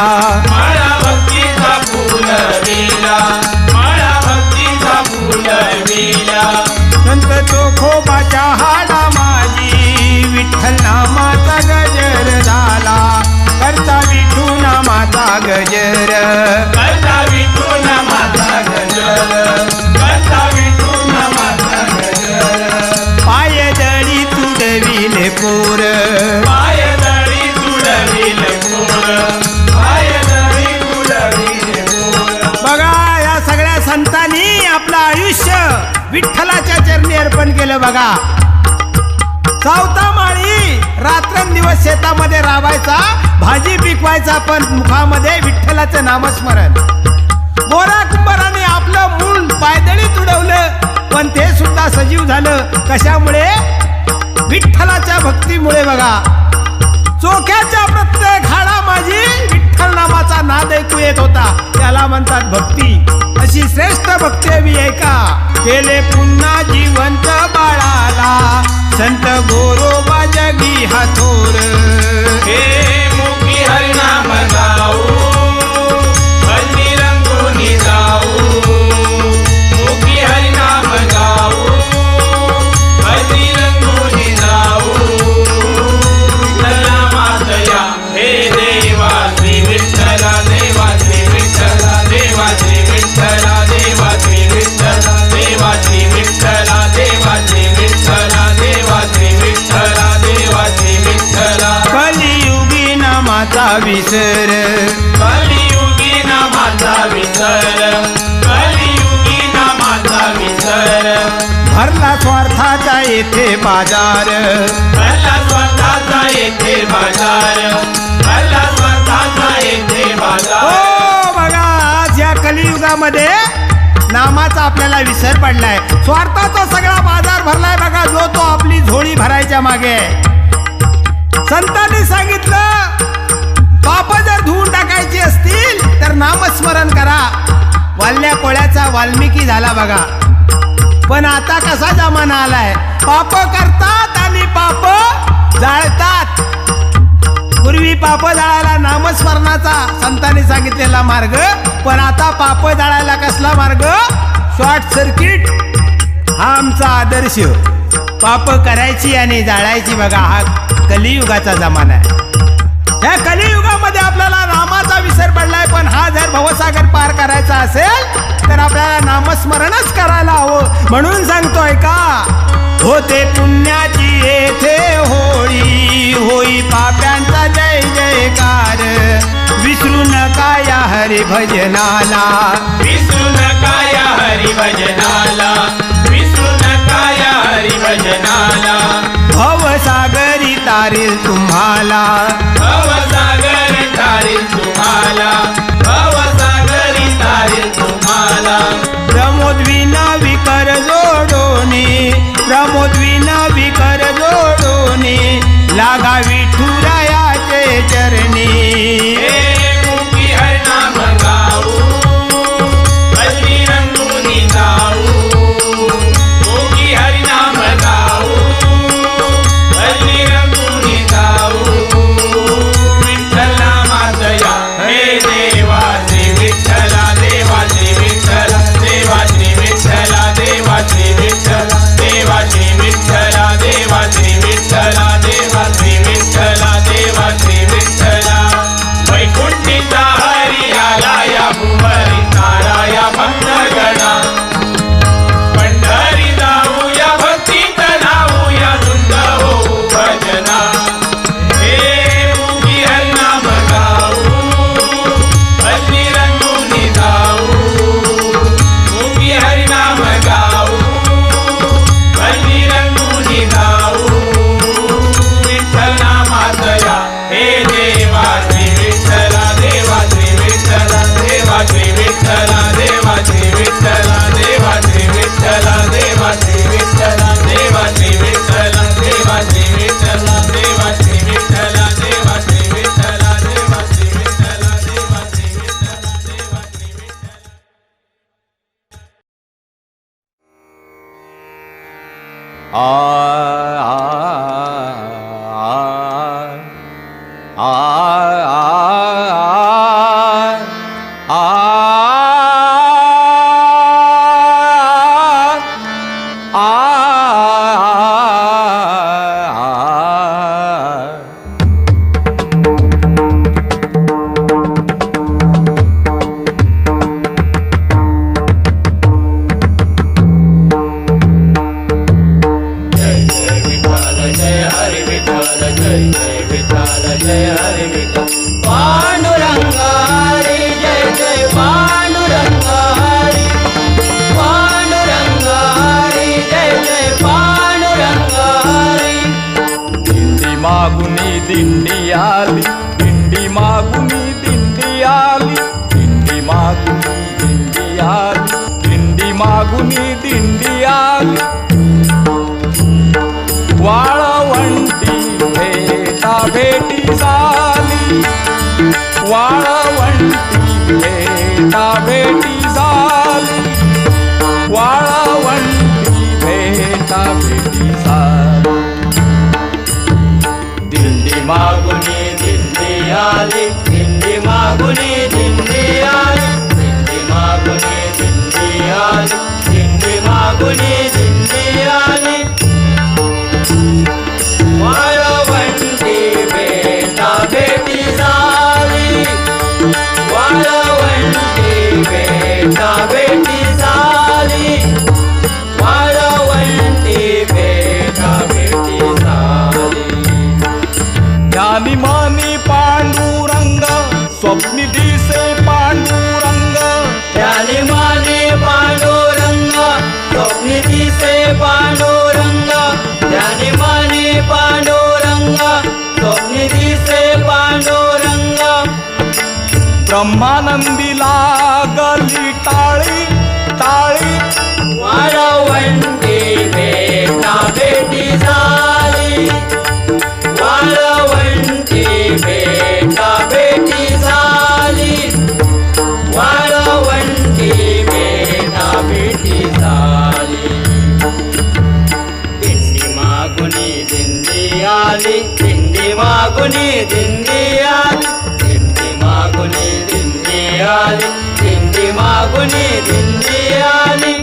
माळा भक्तीचा फुल विला, माळा भक्तीचा फुल विला. संत चोखोबाच्या हाडा माझी विठ्ठल नामाचा गजर झाला, करता विठू नामाचा गजर, करता विठू नामाचा गजर, करता विठू नामाचा गजर. पायदळी तुडविले पोर, पायदळी तुडविले पोर, पायदळी तुडविले पोर. बघा या सगळ्या संतांनी आपलं आयुष्य विठ्ठलाच्या चरणी अर्पण केलं बघा. सावता माळी रात्रंदिवस शेतामध्ये राबायचा, भाजी पिकवायचा, पण मुखामध्ये विठ्ठलाचं नामस्मरण. गोरा कुंभाराने आपलं मूल पायदळी तुडवलं, पण ते सुद्धा सजीव झालं. कशामुळे? विठ्ठलाच्या भक्तीमुळे बघा. चोख्याच्या प्रत्येक हाडा माझी विठ्ठल नामाचा नाद ऐकू येत होता, त्याला म्हणतात भक्ती. अशी श्रेष्ठ भक्ती हवी आहे का. केले पुन्हा जिवंत बाळाला संत गोरोबा जगी हातोर. हे मुखी हरिनाम गाऊ, भक्ती रंगून जाऊ, मुखी हरिनाम गाऊ, भक्ती रंगून जाऊ. विठ्ठल नामात या हे देवा, श्री विठ्ठला देवा, श्री विठ्ठला देवा, श्री विठ्ठला देवा, श्री विठ्ठला देवा, श्री विठ्ठला देवा, श्री विठ्ठला देवा, श्री विठ्ठला देवा, श्री विठ्ठला. कलियुगी नामाचा विसर, कलियुगी नामाचा विसर, कलियुगी नामाचा विसर. भरला स्वार्थाचा येथे बाजार, भरला स्वतःचा येथे बाजार, भरला स्वतःचा येथे बाजार. हो बघा आज या कलियुगामध्ये नामाचा आपल्याला विसर पडलाय. स्वार्थाचा सगळा बाजार भरलाय बघा, जो तो आपली झोळी भरायच्या मागे आहे. संतांनी सांगितलं पाप जर धुवून टाकायची असतील तर नामस्मरण करा. वाल्ल्या कोळ्याचा वाल्मिकी झाला बघा. पण आता कसा जमाना आलाय, पाप करतात आणि पाप जाळतात. पूर्वी पाप जाळायला नामस्मरणाचा संतांनी सांगितलेला मार्ग, पण आता पाप जाळायला कसला मार्ग? Short circuit. हा आमचा आदर्श. पाप करायची आणि जाळायची बघा, हा कलियुगाचा जमाना आहे. या कलियुगामध्ये जीवनामध्ये आपल्याला नामाचा विसर पडलाय, पण हा जर भवसागर पार करायचा असेल तर आपल्याला नामस्मरणच करायला हवं. म्हणून सांगतोय का, होते पुण्याची येथे होळी, होई पाप्यांचा जय जयकार. विसरू नका या हरिभजनाला, विसरू नका या हरिभजनाला, विसरू नका या हरिभजनाला. भवसागरी तारील तुम्हाला, भवसागर तारील तुम्हाला, भवसागरी तारील तुम्हाला. प्रमोदविना विकर जोडोनी, प्रमोदविना विकर जोडोनी, लागा विठुरायाचे चरणी. मुखी हरिनाम गाऊ, भजनी रंगुनी जाऊ. मुखी हरिनाम गाऊ, भजनी रंगुनी जाऊ. विठ्ठला मातया हे देवा श्री विठ्ठला, देवा श्री विठ्ठला, देवा श्री विठ्ठला, देवा श्री विठ्ठला, देवा श्री विठ्ठला, देवा श्री विठ्ठला, देवा श्री विठ्ठला, देवा श्री विठ्ठला. वैकुंठीचा हरी आला या भुवरी, तारा या भक्तगणा. पंढरी जाऊया भक्तीत लावूया, धुंद होऊ भजना. हे मुखी हरिनाम गाऊ, भजनी रंगुनी जाऊ. मुखी हरिनाम गाऊ, भजनी रंगुनी जाऊ. विठ्ठला मातया हे देवा श्री विठ्ठला, देवा श्री विठ्ठला, देवा श्री विठ्ठला, देवा श्री विठ्ठला, देवा श्री विठ्ठला, देवा श्री विठ्ठला, देवा श्री विठ्ठला, देवा श्री विठ्ठला, देवा श्री विठ्ठला, देवा श्री विठ्ठला, देवा श्री विठ्ठला, देवा श्री विठ्ठला, देवा श्री विठ्ठला. पांडुरंगा हरी जय जय पांडुरंगा हरी, पांडुरंगा हरी जय जय पांडुरंगा हरी. दिंडी मागुनी दिंडी आली, दिंडी मागुनी दिंडी आली, दिंडी मागुनी दिंडी आली, दिंडी मागुनी दिंडी आली. वाळवंटी भेटा भेटी झाली, वाळवंटी भेटा भेटी झाली, वाळवंटी भेटा भेटी झाली. दिंडी मागुनी दिंडी आली, दिंडी मागुनी दिंडी आली, दिंडी मागुनी दिंडी आली, दिंडी मागुनी दिंडी आली. वाळवंटी भेटा भेटी झाली, वाळवंटी भेटा भेटी झाली, वाळवंटी भेटा भेटी झाली. ज्ञानी मानी पांडुरंग, स्वप्नी दिसे पांडुरंग. ज्ञानी माने पांडुरंग, स्वप्नी दिसे पांडुरंग. ज्ञानी माने पांडुरंग, स्वप्नी दिसे पांडुरंग. ब्रह्मानंदी लागली टाळी, टाळी. वाळवंटी भेटा भेटी झाली, वाळवंटी भेटा भेटी झाली, वाळवंटी भेटा भेटी झाली. दिंडी मागुनी दिंडी आली, दिंडी मागुनी दिंडी आली, दिंडी मागुनी दिंडी आली, दिंडी मागुनी दिंडी आली.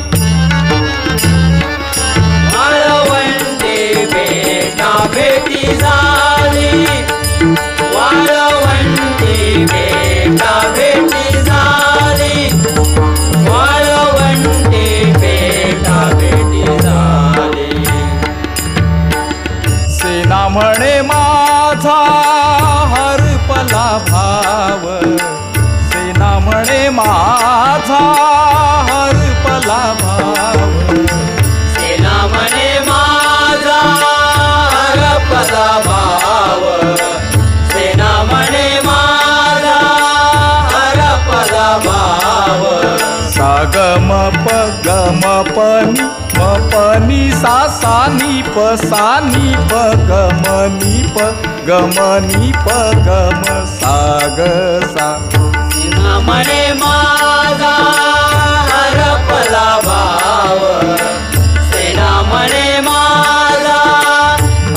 वाळवंटी भेटा भेटी झाली, वाळवंटी म्हणे माझा हरपला भाव, सेना म्हणे माझा हरपला भाव. सेना म्हणे माझा हरपला भाव, सेना म्हणे माझा हरपला भाव. सागम प गम पनी म पनी सा सा नी प सा नी प गम नी प गम नी प गम साग सा. सेना म्हणे माझा हरपला भाव, सेना म्हणे माझा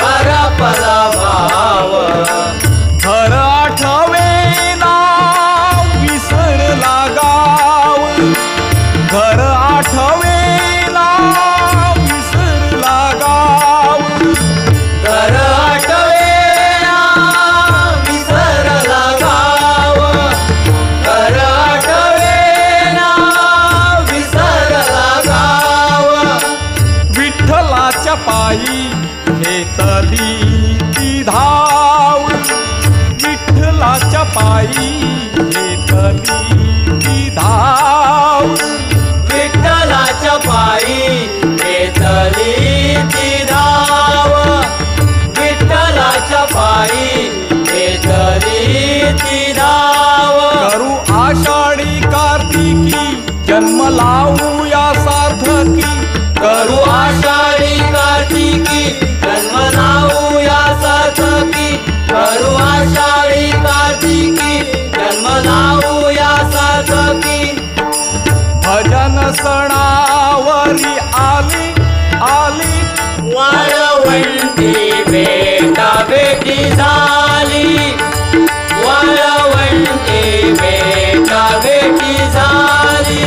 हरपला भाव. घर आठवेना विसरला गाव, घर आठवेना विसरला गाव. घर आठवेना विसरला गाव, घर आठवेना विसरला गाव. विठ्ठलाच्या पायी घेतली ती धाव, विठ्ठलाच्या पायी घेतली ती धाव. विठ्ठलाच्या पायी घेतली ती धाव, विठ्ठलाच्या पायी घेतली ती धाव. करू आषाढी कार्तिकी जन्म लावूया सार्थकी, करू आषाढी कार्तिकी जन्म लावूया सार्थकी, करू आषाढी कार्तिकी जन्म लावूया सार्थकी. भजन सणावरी आली आली, वाळवंटी भेटा भेटी झाली, वाळवंटी भेटा भेटी झाली,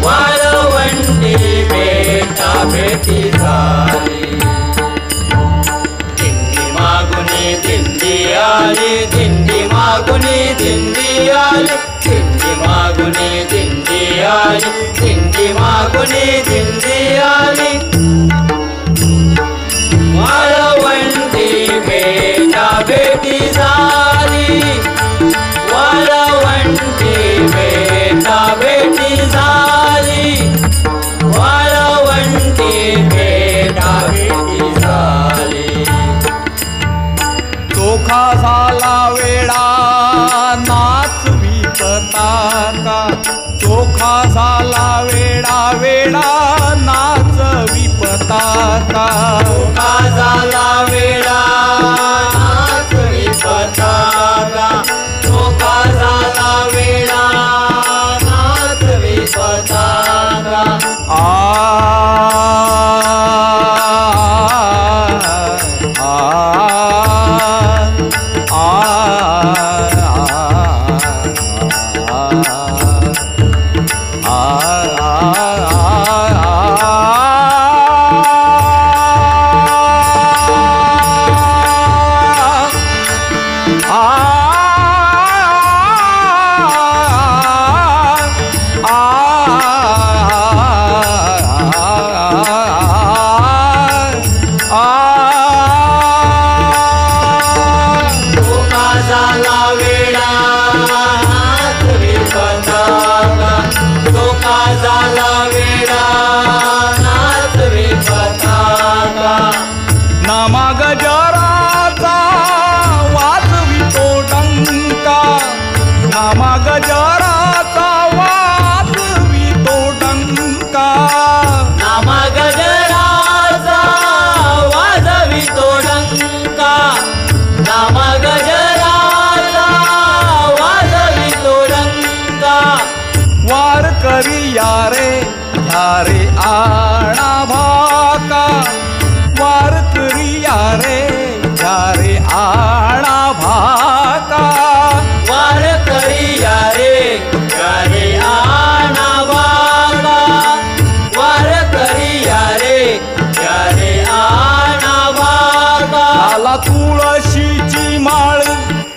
वाळवंटी भेटा भेटी झाली. दिंडी मागुनी दिंडी आली, दिंडी मागुनी दिंडी आली, दिंडी मागुनी दिंडी आली, दिंडी मागुनी दिंडी आली. वाळवंटी भेटा भेटी झाली, वाळवंटी भेटा भेटी झाली, वाळवंटी भेटा भेटी झाली. चोखा झाला वेळा नाचवी पताका, चोखा झाला वेळा वेळा नाचवी पताका. का झाला वेळा नाचवी पताका, धोका झाला वेळा नाचवी पताका.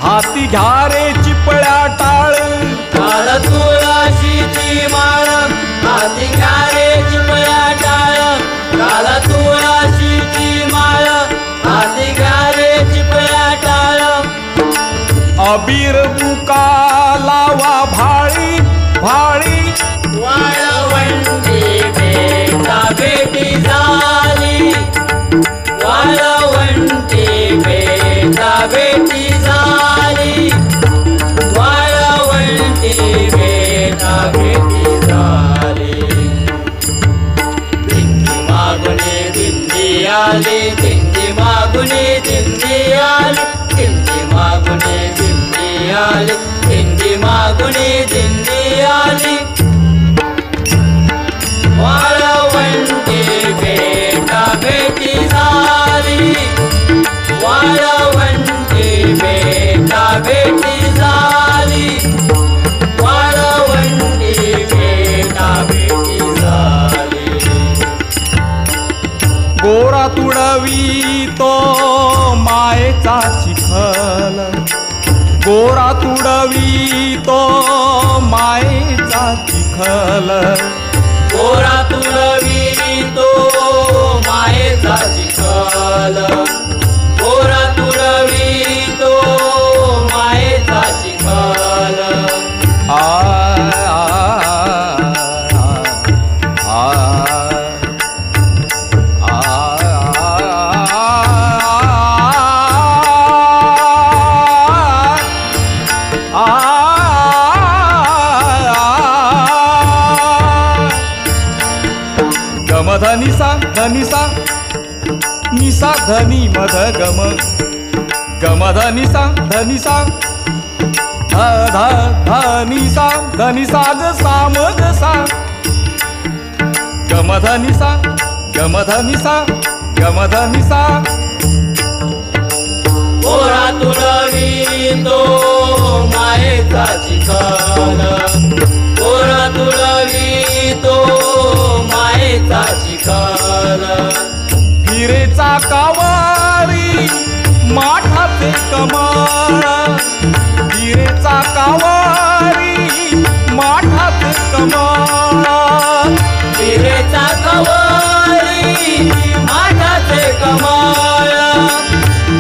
हाती घ्या रे चिपळ्या टाळ, काल तुळशीची माळ हाती घ्या रे चिपळ्या टाळ, काल तुळशीची माळ हाती घ्या अबीर बुका लावा भाळी भाळी वाळवंटी बेटा बेटी झाली वाळवंटी बेटा बेटी झाली वाळवंटी बेटा बेटी झाली दिंडी मागुने दिंडी आली दिंडी मागुने दिंडी आली दिंडी मागुने दिंडी आली दिंडी मागुने दिंडी आली वाळवंटी बेटा बेटी झाली वाळवंटी बेटा बेटी झाली वाळवंटी बेटा बेटी झाली गोरा तुडवी तो मायेचा चिखल गोरा तुडवी तो मायेचा चिखल गोरा तुळवी तो मायेचा चिखल गोरा तुळवी तो मायेचा चिखल आ आ धनिसा धनिसा निसा धनी मध गम गम धनिसा धनिसा ध ध धनिसा धनिसा ग साम ग सा गम धनिसा गम धनिसा गम धनिसा गोरा तुळवी तो मायेचा चिखल गोरा तुळवी तो मायेचा चिखल हिरेचा कावारी माठाचे कमळ हिरेचा कावारी माठाचे कमळ हिरेचा कवारी माठाचे कमळ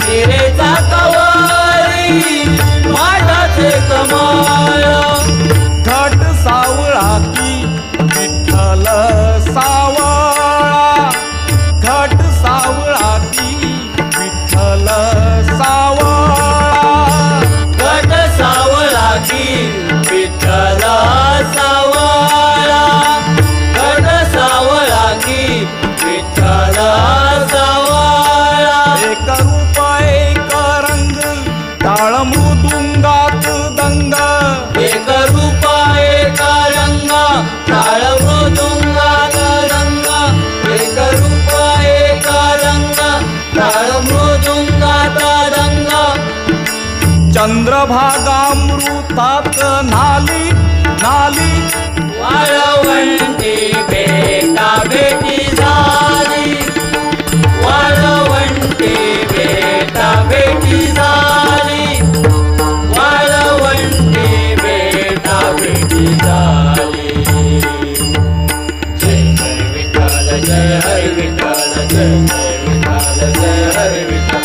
हिरेचा कवारी माठाचे कमळ घट सावळा की विठ्ठल सावळा घट सावळा की विठ्ठल सावळा घट सावळा की विठ्ठल सावळा घट सावळा की विठ्ठल सावळा एक रूप एक रंग टाळ मृदुंगात दंग एक रूप एक रंग टाळ मृदुंगात रंग एक रूप एक रंग टाळ मृदुंगात रंग चंद्रभागामृतात नाली नाली वाळवंटी बेटा बेटी झाली वाळवंटी बेटा बेटी झाली वाळवंटी बेटा बेटी झाली जय जय विठ्ठल जय हरी विठ्ठल जय जय विठ्ठल जय हरी विठ्ठल